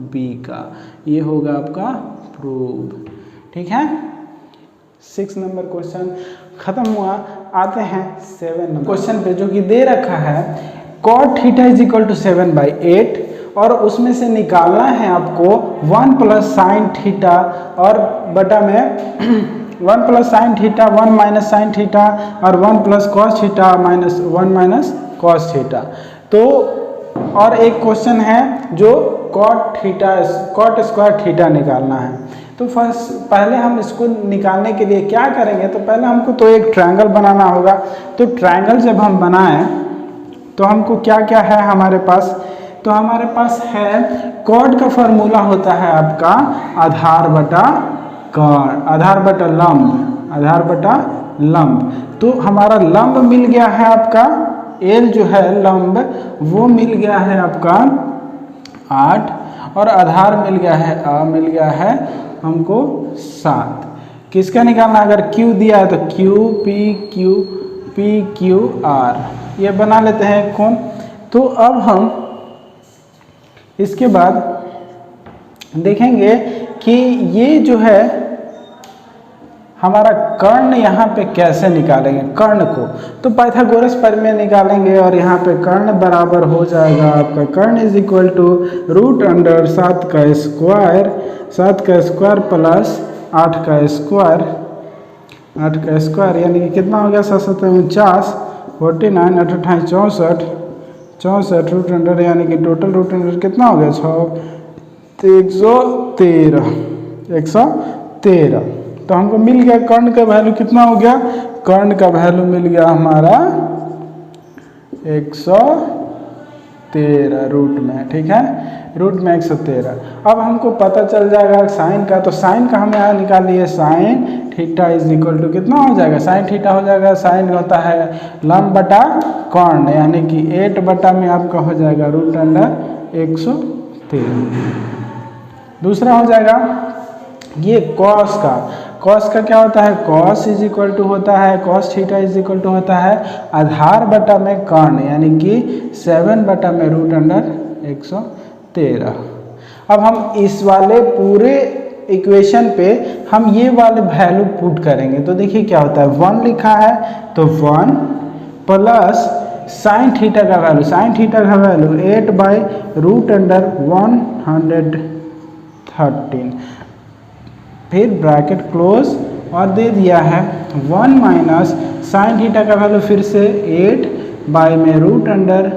B का। ये होगा आपका प्रूव। ठीक है, 6 नंबर क्वेश्चन खत्म हुआ। आते हैं 7 नंबर क्वेश्चन पे, जो कि दे रखा है cot theta is equal to 7/8 और उसमें से निकालना है आपको 1 प्लस साइन थीटा और बटा में 1 plus sine theta 1 minus sine theta और 1 plus cos theta minus 1 minus cos theta. तो और एक क्वेश्चन है जो कॉट स्क्वायर थीटा निकालना है। तो पहले हम इसको निकालने के लिए क्या करेंगे, तो पहले हमको तो एक ट्रायंगल बनाना होगा। तो ट्रायंगल जब हम बनाएं तो हमको क्या क्या है हमारे पास, तो हमारे पास है कॉट का फॉर्मूला होता है आपका आधार बटा कर्ण, आधार बटा लंब। तो हमारा लंब मिल गया है आपका एल जो है लंब वो मिल गया है आपका 8 और आधार मिल गया है हमको 7। किसका निकालना, अगर Q दिया है तो P Q R ये बना लेते हैं कौन। तो अब हम इसके बाद देखेंगे कि ये जो है हमारा कर्ण यहाँ पे कैसे निकालेंगे कर्ण को, तो पाइथागोरस प्रमेय निकालेंगे और यहाँ पे कर्ण बराबर हो जाएगा आपका कर्ण is equal to root under 7 का स्क्वायर प्लस 8 का स्क्वायर यानी कि कितना हो गया 7 7 49 49 8 64 रूट अंडर यानी कि टोटल रूट अंडर कितना हो गया 113। तो हमको मिल गया कर्ण का वैल्यू कितना हो गया, कर्ण का वैल्यू मिल गया हमारा 113 रूट में। ठीक है, रूट में 113। अब हमको पता चल जाएगा साइन का, तो साइन का हम यहाँ निकाल लिए sine theta is equal to कितना हो जाएगा, साइन थीटा हो जाएगा, साइन होता है लंब बटा कर्ण यानी कि 8 बटा में आपका हो जाएगा रूट अंडर 113। दूसरा हो जाएगा ये कॉस का क्या होता है, कॉस इज इक्वल टू होता है cos theta is equal to होता है आधार बटा में कर्ण यानी कि 7 बटा में रूट अंडर 113। अब हम इस वाले पूरे इक्वेशन पे हम ये वाले वैल्यू पुट करेंगे। तो देखिए क्या होता है, 1 लिखा है तो 1 प्लस साइन थीटा का वैल्यू 8 बाई रूट अंडर 113, फिर ब्रैकेट क्लोज और दे दिया है 1 माइनस साइन थीटा का वैल्यू फिर से 8 बाई में रूट अंडर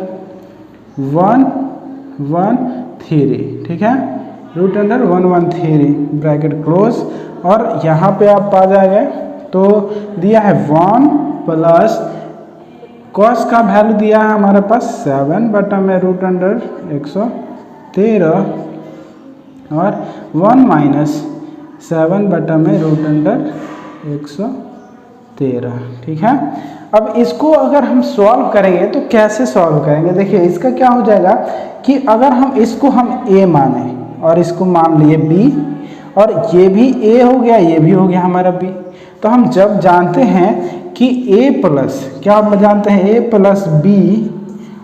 113। ठीक है, रूट अंडर 113 ब्रैकेट क्लोज और यहाँ पे आप आ जाएंगे तो दिया है 1 प्लस कॉस का वैल्यू दिया है हमारे पास 7 बटा में रूट अंडर 113 और 1 माइनस 7 बटा में रूट अंडर 113। ठीक है, अब इसको अगर हम सॉल्व करेंगे तो कैसे सॉल्व करेंगे, देखिए इसका क्या हो जाएगा कि अगर हम इसको a माने और इसको मान लिए b और ये भी a हो गया ये भी हो गया हमारा b, तो हम जब जानते हैं कि a प्लस क्या आप जानते हैं a प्लस b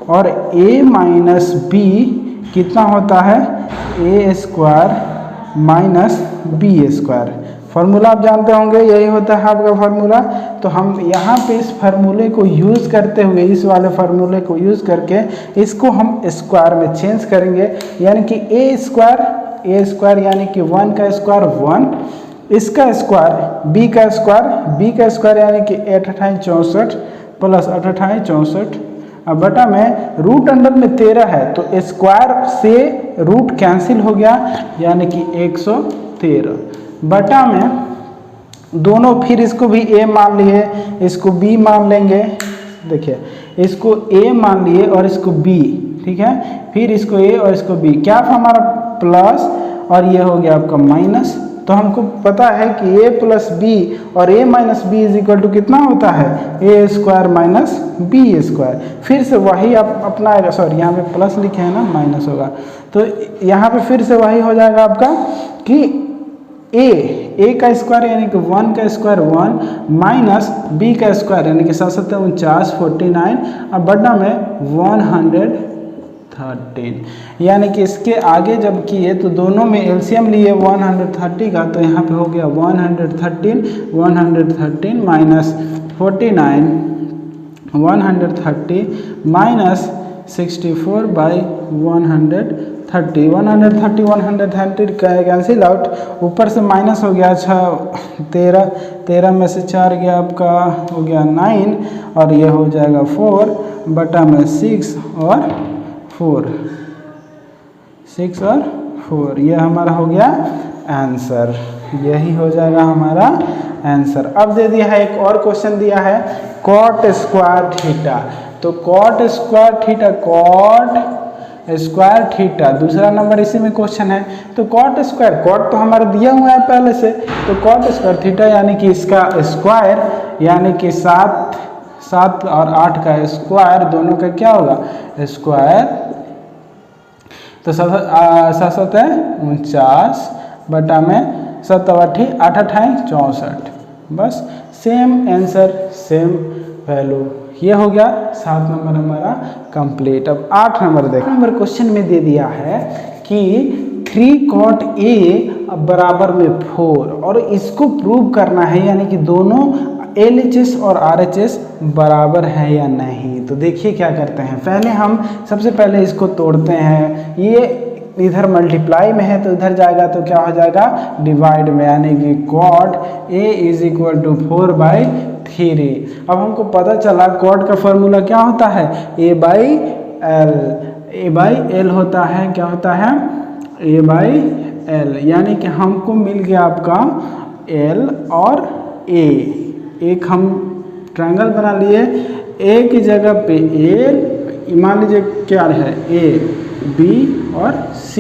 और a माइनस b कितना होता है a square minus B square. Formula आप जानते होंगे, यही होता है आपका फार्मूला। तो हम यहाँ पे इस फार्मूले को यूज़ करते हुए इस वाले फार्मूले को यूज़ करके इसको हम स्क्वायर में चेंज करेंगे यानी कि a स्क्वायर यानी कि 1 का स्क्वायर 1, इसका स्क्वायर b का स्क्वायर यानी कि 8 8 64 प्लस 8 8 64 अब बटा में रूट अंडर में 13 है तो स्क्वायर से रूट कैंसिल हो गया यानी कि 113 बटा में दोनों, फिर इसको भी a मान लिए इसको b मान लेंगे। देखिए इसको a मान लिए और इसको b, ठीक है, फिर इसको a और इसको b, क्या हमारा प्लस और ये हो गया आपका माइनस। तो हमको पता है कि a प्लस बी और a minus B is equal to कितना होता है a square minus B square. फिर से वही आप अपना, सॉरी यहाँ पे प्लस लिखे हैं ना, माइनस होगा, तो यहाँ पे फिर से वही हो जाएगा आपका कि a का स्क्वायर यानी कि 1 का स्क्वायर 1 माइनस b का स्क्वायर यानी कि 7 7 49 49 अब बड़ा में 113। 113, यानी कि इसके आगे जब किए तो दोनों में एलसीएम लिए 130 का, तो यहाँ पे हो गया 113 minus 49, 130 minus 64 by 130, 130 cancel out, ऊपर से माइनस हो गया। अच्छा 13 में से 4 गया आपका, हो गया 9, और ये हो जाएगा 4 बटा में 6 और 4, 6 और 4, ये हमारा हो गया आंसर। यही हो जाएगा हमारा आंसर। अब दे दिया है एक और क्वेश्चन दिया है कॉट स्क्वायर थीटा। तो cot square theta, cot square theta दूसरा नंबर इसी में क्वेश्चन है। तो कॉट स्क्वायर, कॉट तो हमारा दिया हुआ है पहले से, तो कॉट स्क्वायर थीटा यानी कि इसका स्क्वायर, यानी कि 7 और 8 का स्क्वायर दोनों का क्या होगा स्क्वायर, तो 7 है 49 बटा में 7 8 64, बस सेम आंसर सेम वैल्यू। ये हो गया 7 नंबर हमारा कंप्लीट। अब 8 नंबर देखो, नंबर क्वेश्चन में दे दिया है कि 3 cot A बराबर में 4, और इसको प्रूव करना है, यानी कि दोनों LHS और RHS बराबर है या नहीं। तो देखिए क्या करते हैं, पहले हम सबसे पहले इसको तोड़ते हैं। ये इधर मल्टीप्लाई में है तो इधर जाएगा तो क्या हो जाएगा डिवाइड में, यानी कि cot A is equal to 4/3। अब हमको पता चला कॉट का फॉर्मूला क्या होता है A/L होता है, क्या होता है A/L, यानी कि हमको मिल गया आपका L और A। एक हम ट्रायंगल बना लिए, A की जगह पे A, मान लीजिए क्या है A B और C,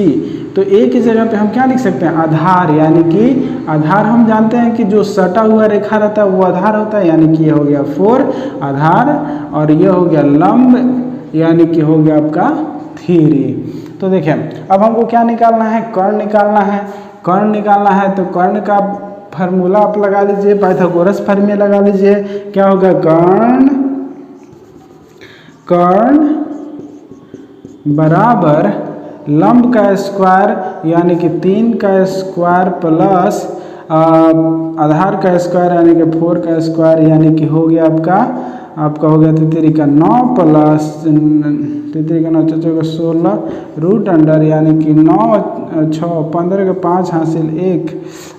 तो A की जगह पे हम क्या लिख सकते हैं आधार, यानी कि आधार हम जानते हैं कि जो सटा हुआ रेखा रहता है वो आधार होता है, यानी कि ये हो गया 4 आधार, और ये हो गया लंब, यानी कि हो गया आपका 3। तो देखिए अब हमको क्या निकालना है, कर्ण निकालना है। कर्ण निकालना है तो कर्ण का फार्मूला आप लगा लीजिए, पाइथागोरस फार्मूला लगा लीजिए। क्या होगा कर्ण बराबर लंब का स्क्वायर, यानी कि 3 का स्क्वायर प्लस आधार का स्क्वायर, यानी कि 4 का स्क्वायर, यानी कि हो गया आपका हो गया 3 का 9 प्लस 3 का 9 4 16 रूट अंडर, यानी कि 9 6 15 का 5 हासिल 1,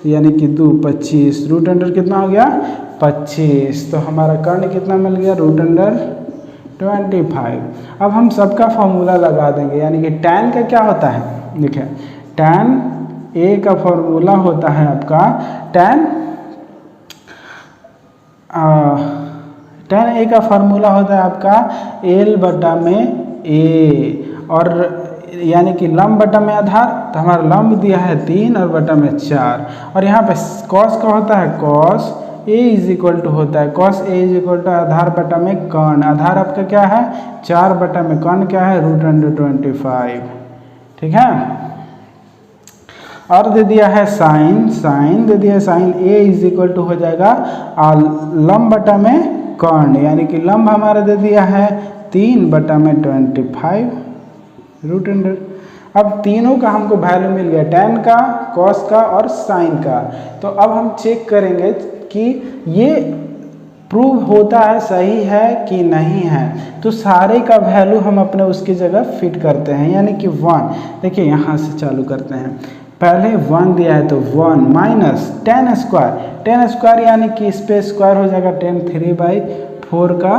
यानी कि 2 25, रूट अंडर कितना हो गया 25। तो हमारा कर्ण कितना मिल गया रूट अंडर 25। अब हम सबका फॉर्मूला लगा देंगे, यानी कि tan का क्या होता है, देखिए tan A का फॉर्मूला होता है आपका tan A का फॉर्मूला होता है आपका L बटा में A, और यानी कि लंब बटा में आधार, तो हमारा लंब दिया है 3 और बटा में 4, और यहाँ पे cos का होता है cos A is equal to होता है cos A is equal to आधार बटा में कर्ण, आधार आपका क्या है 4 बटा में कर्ण क्या है रूट अंडर 25, ठीक है। और दे दिया है साइन दे दिया है sine A is equal to हो जाएगा लंब बटा में कर्ण, यानी कि लंब हमारा दे दिया है 3 बटा में 25 रूट अंडर। अब तीनों का हमको वैल्यू मिल गया, tan का, cos का और sin का। तो अब हम चेक करेंगे कि ये प्रूव होता है, सही है कि नहीं है। तो सारे का वैल्यू हम अपने उसकी जगह फिट करते हैं, यानी कि 1, देखिए यहाँ से चालू करते हैं। पहले 1 दिया है तो 1 माइनस tan स्क्वायर, यानी कि इस पे स्क्वायर हो जाएगा tan 3/4 का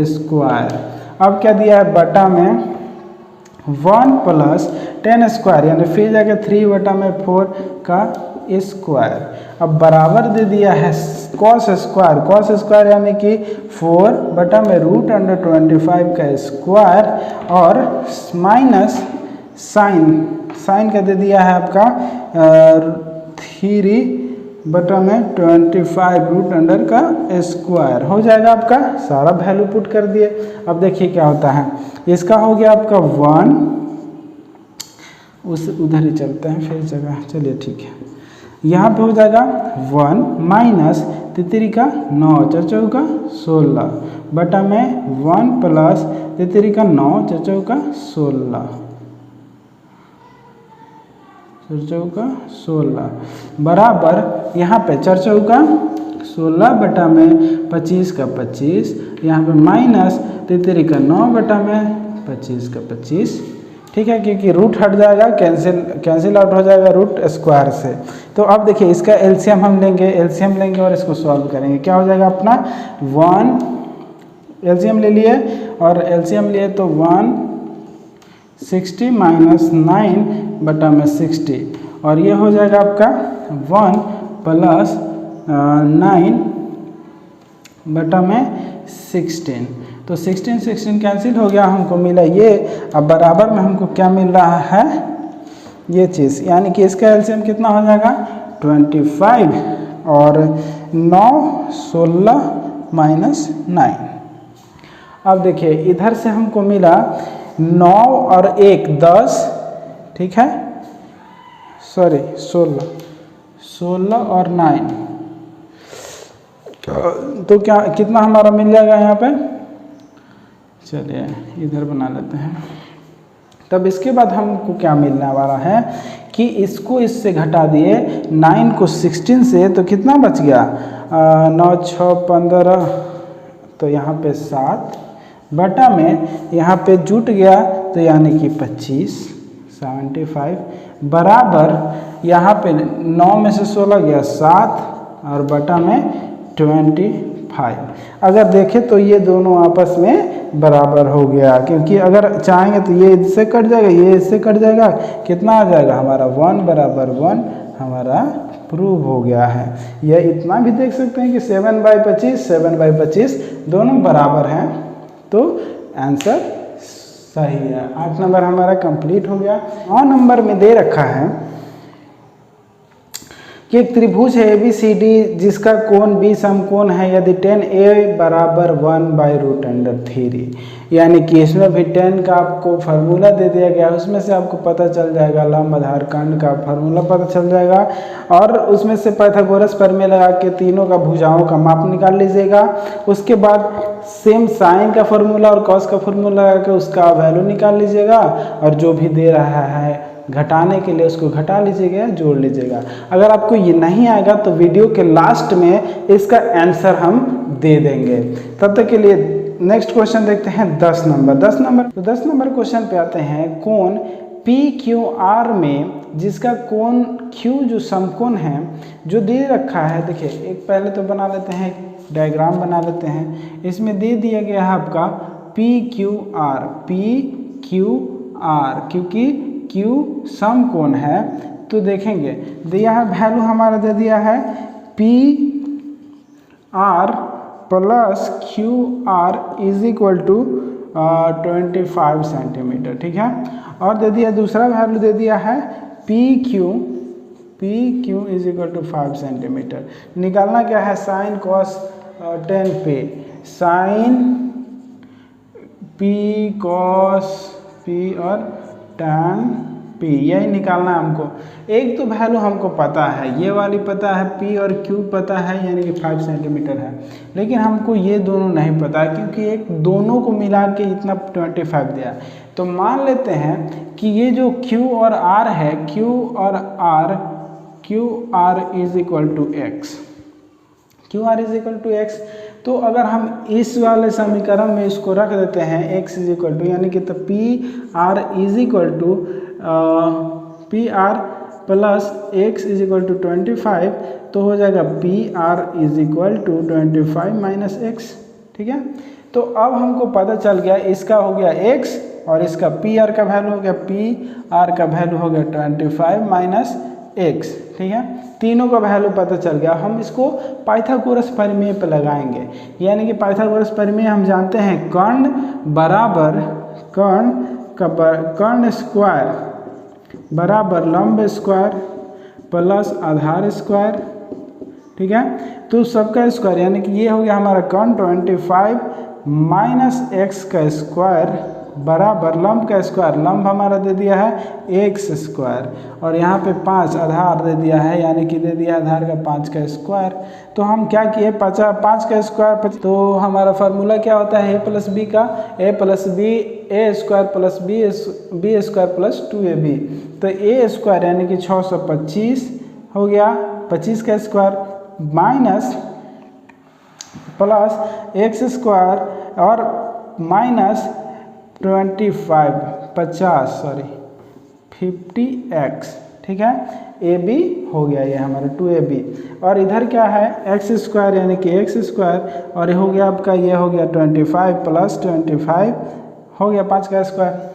स्क्वायर। अब क्या दिया है बटा में 1 प्लस tan स्क्वायर, यानी फिर जाकर 3 बटा में 4 का स्क्वायर। अब बराबर दे दिया है cos स्क्वायर, यानी कि 4 बटा में रूट अंडर 25 का स्क्वायर, और माइनस साइन का दे दिया है आपका 3 बटा में 25 रूट अंडर का स्क्वायर। हो जाएगा आपका, सारा वैल्यू पुट कर दिए। अब देखिए क्या होता है, इसका हो गया आपका 1, उधर ही चलते हैं फिर जगह, चलिए ठीक है। यहाँ पे हो जाएगा 1 माइनस तितरी का 9 4 चौका 16 बटा में 1 प्लस तितरी का 9 4 चौका 16 4 चौका 16 बराबर यहाँ पे 4 चौका 16 बटा में 25 का 25, यहाँ पे माइनस तितरी का 9 बटा में 25 का 25, ठीक है, क्योंकि रूट हट जाएगा, कैंसिल आउट हो जाएगा रूट स्क्वायर से। तो अब देखिए इसका एलसीएम हम लेंगे और इसको सॉल्व करेंगे। क्या हो जाएगा अपना 1 एलसीएम ले लिए और एलसीएम लिए तो 160 माइनस 9 बटा में 60 और ये हो जाएगा आपका 1 प्लस 9 बटा में 16। तो 16 कैंसिल हो गया, हमको मिला ये। अब बराबर में हमको क्या मिल रहा है, ये चीज़, यानी कि इसका एलसीएम कितना हो जाएगा 25 और 9 16 माइनस 9। अब देखिए इधर से हमको मिला 9 और 1 10, ठीक है, सॉरी 16 और 9, तो क्या कितना हमारा मिल जाएगा यहाँ पे, चलिए इधर बना लेते हैं। तब इसके बाद हमको क्या मिलने वाला है कि इसको इससे घटा दिए 9 को 16 से, तो कितना बच गया 9 6 15, तो यहाँ पे 7 बटा में यहाँ पे जुट गया तो यानी कि 25 75 बराबर यहाँ पे 9 में से 16 गया 7 और बटा में 25। अगर देखें तो ये दोनों आपस में बराबर हो गया, क्योंकि अगर चाहेंगे तो ये इससे कट जाएगा, ये इससे कट जाएगा, कितना आ जाएगा हमारा 1 बराबर 1 हमारा प्रूव हो गया है। या इतना भी देख सकते हैं कि 7/25 दोनों बराबर हैं, तो आंसर सही है। 8 नंबर हमारा कंप्लीट हो गया। 9 नंबर में दे रखा है कि एक त्रिभुज है ABCD जिसका कोण B समकोण है यदि tan A बराबर 1/√3, यानी कि इसमें भी tan का आपको फार्मूला दे दिया गया है, उसमें से आपको पता चल जाएगा, लंब आधार खंड का फार्मूला पता चल जाएगा और उसमें से पाइथागोरस प्रमेय लगा के तीनों का भुजाओं का माप निकाल लीजिएगा। उसके बाद सेम साइन का फार्मूला और कॉस का फार्मूला लगा के उसका वैल्यू निकाल लीजिएगा और जो भी दे रहा है घटाने के लिए उसको घटा लीजिएगा, जोड़ लीजिएगा। अगर आपको ये नहीं आएगा तो वीडियो के लास्ट में इसका आंसर हम दे देंगे। तब तक के लिए नेक्स्ट क्वेश्चन देखते हैं 10 नंबर। 10 नंबर क्वेश्चन पे आते हैं कोण PQR में जिसका कोण Q जो समकोण है जो दे रखा है। देखिए एक पहले तो बना लेते हैं, डायग्राम बना लेते हैं। इसमें दे दिया गया है आपका PQR, क्योंकि Q समकोण है तो देखेंगे दिया है वैल्यू हमारा दे दिया है PR plus QR is equal to 25 centimetre, ठीक है। और दे दिया दूसरा वैल्यू दे दिया है PQ is equal to 5 centimetre. निकालना क्या है sine cos tan P, sine P cos P और tan P, यही निकालना है हमको। एक तो वैल्यू हमको पता है, ये वाली पता है, P और Q पता है यानी कि 5 सेंटीमीटर है, लेकिन हमको ये दोनों नहीं पता है क्योंकि एक दोनों को मिला के इतना 25 दिया। तो मान लेते हैं कि ये जो Q और R है, QR is equal to X, QR is equal to X। तो अगर हम इस वाले समीकरण में इसको रख देते हैं x इज इक्वल टू, यानी कि तो PR is equal to PR plus x is equal to 25, तो हो जाएगा PR is equal to 25 minus x, ठीक है। तो अब हमको पता चल गया इसका हो गया x और इसका PR का वैल्यू हो गया, PR का वैल्यू हो गया 25 माइनस x, ठीक है। तीनों का वैल्यू पता चल गया। हम इसको पाइथागोरस प्रमेय पे लगाएंगे, यानी कि पाइथागोरस प्रमेय हम जानते हैं कर्ण बराबर कर्ण स्क्वायर बराबर लंब स्क्वायर प्लस आधार स्क्वायर, ठीक है। तो सबका स्क्वायर यानी कि ये हो गया हमारा कर्ण 25 माइनस x का स्क्वायर बराबर लंब का स्क्वायर, लंब हमारा दे दिया है एक्स स्क्वायर और यहाँ पे 5 आधार दे दिया है, यानी कि दे दिया आधार का 5 का स्क्वायर। तो हम क्या किए 5 का स्क्वायर, तो हमारा फार्मूला क्या होता है ए प्लस बी का, a plus b a square plus B square plus 2ab। तो ए स्क्वायर यानी कि 625 हो गया 25 का square minus plus x square और माइनस 50x, ठीक है। ए बी हो गया ये हमारा 2ab और इधर क्या है एक्स स्क्वायर यानी कि एक्स स्क्वायर और ये हो गया आपका, ये हो गया 25 प्लस 25 हो गया 5 का स्क्वायर।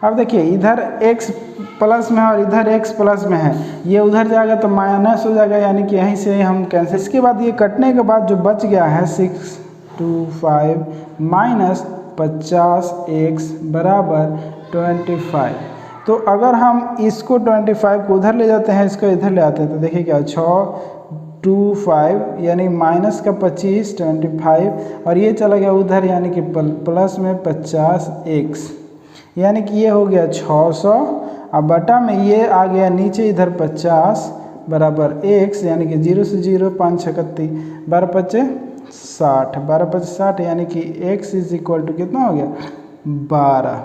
अब देखिए इधर x प्लस में और इधर x प्लस में है, ये उधर जाएगा तो माइनस हो जाएगा, यानी कि यहीं से हम कैंसिल। इसके बाद ये कटने के बाद जो बच गया है 625 माइनस 50x बराबर 25। तो अगर हम इसको 25 को उधर ले जाते हैं, इसको इधर ले आते हैं, तो देखिए क्या 625 यानी माइनस का 25 25 और ये चला गया उधर, यानी कि प्लस में 50x, यानी कि ये हो गया 600 अब बटा में ये आ गया नीचे इधर 50 बराबर x, यानी कि 0 से 0 5 31 12 5 60 12 5 60, यानी कि x इज इक्वल टू कितना हो गया 12।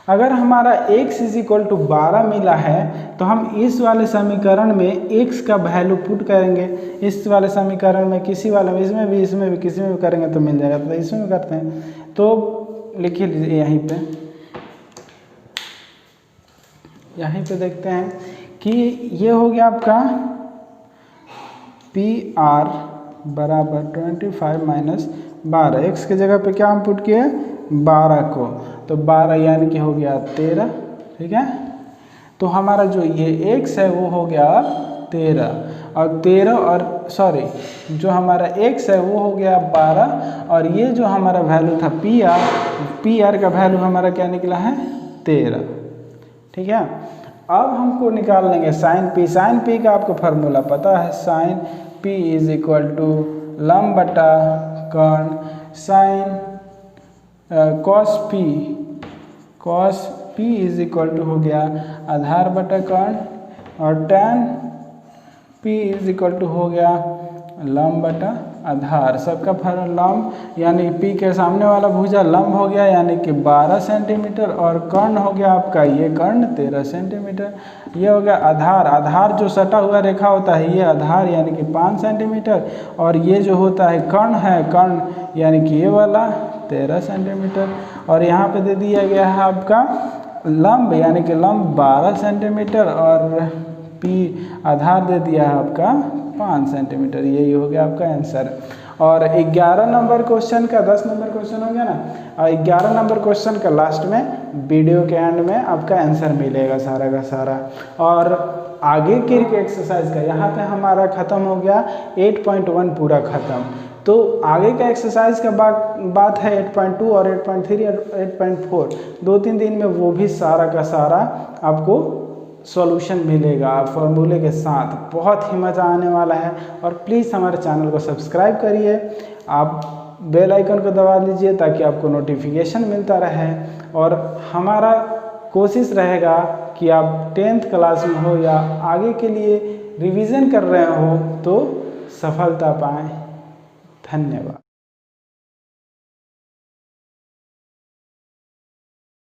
अगर हमारा x इज इक्वल टू 12 मिला है तो हम इस वाले समीकरण में x का वैल्यू पुट करेंगे, इस वाले समीकरण में किसी वाले में, इसमें भी किसी में भी करेंगे तो मिल जाएगा। तो इसमें भी करते हैं, तो लिखिए लीजिए यहीं पे देखते हैं कि ये हो गया आपका PR बराबर 25 माइनस 12, x के जगह पे क्या हम पुट किए 12 को, तो 12 यानी कि हो गया 13, ठीक है। तो हमारा जो ये x है वो हो गया 13 और 13 और सॉरी जो हमारा x है वो हो गया 12 और ये जो हमारा वैल्यू था PR का वैल्यू हमारा क्या निकला है 13, ठीक है। अब हमको निकाल लेंगे साइन पी का आपको फार्मूला पता है, sine P is equal to लंब बटा कर्ण sine cos P is equal to हो गया आधार बटा कर्ण और tan P is equal to हो गया लंब बटा आधार, सबका फर्क लंब, यानी P के सामने वाला भुजा लंब हो गया यानी कि 12 सेंटीमीटर और कर्ण हो गया आपका ये कर्ण 13 सेंटीमीटर। ये हो गया आधार जो सटा हुआ रेखा होता है ये आधार यानी कि 5 सेंटीमीटर और ये जो होता है कर्ण यानी कि ये वाला 13 सेंटीमीटर और यहाँ पे दे दिया गया है आपका लंब यानी कि लंब 12 सेंटीमीटर और P आधार दे दिया है आपका 5 सेंटीमीटर। यही हो गया आपका आंसर। और 11 नंबर क्वेश्चन का 10 नंबर क्वेश्चन हो गया ना, और 11 नंबर क्वेश्चन का लास्ट में वीडियो के एंड में आपका आंसर मिलेगा सारा का सारा। और आगे के एक्सरसाइज का यहाँ पे हमारा ख़त्म हो गया 8.1 पूरा ख़त्म। तो आगे का एक्सरसाइज का बात है 8.2 और 8.3 और 8.4 2-3 दिन में वो भी सारा का सारा आपको सॉल्यूशन मिलेगा फॉर्मूले के साथ। बहुत ही मज़ा आने वाला है और प्लीज़ हमारे चैनल को सब्सक्राइब करिए, आप बेल आइकन को दबा दीजिए ताकि आपको नोटिफिकेशन मिलता रहे। और हमारा कोशिश रहेगा कि आप 10th क्लास में हो या आगे के लिए रिवीजन कर रहे हो तो सफलता पाएँ। धन्यवाद।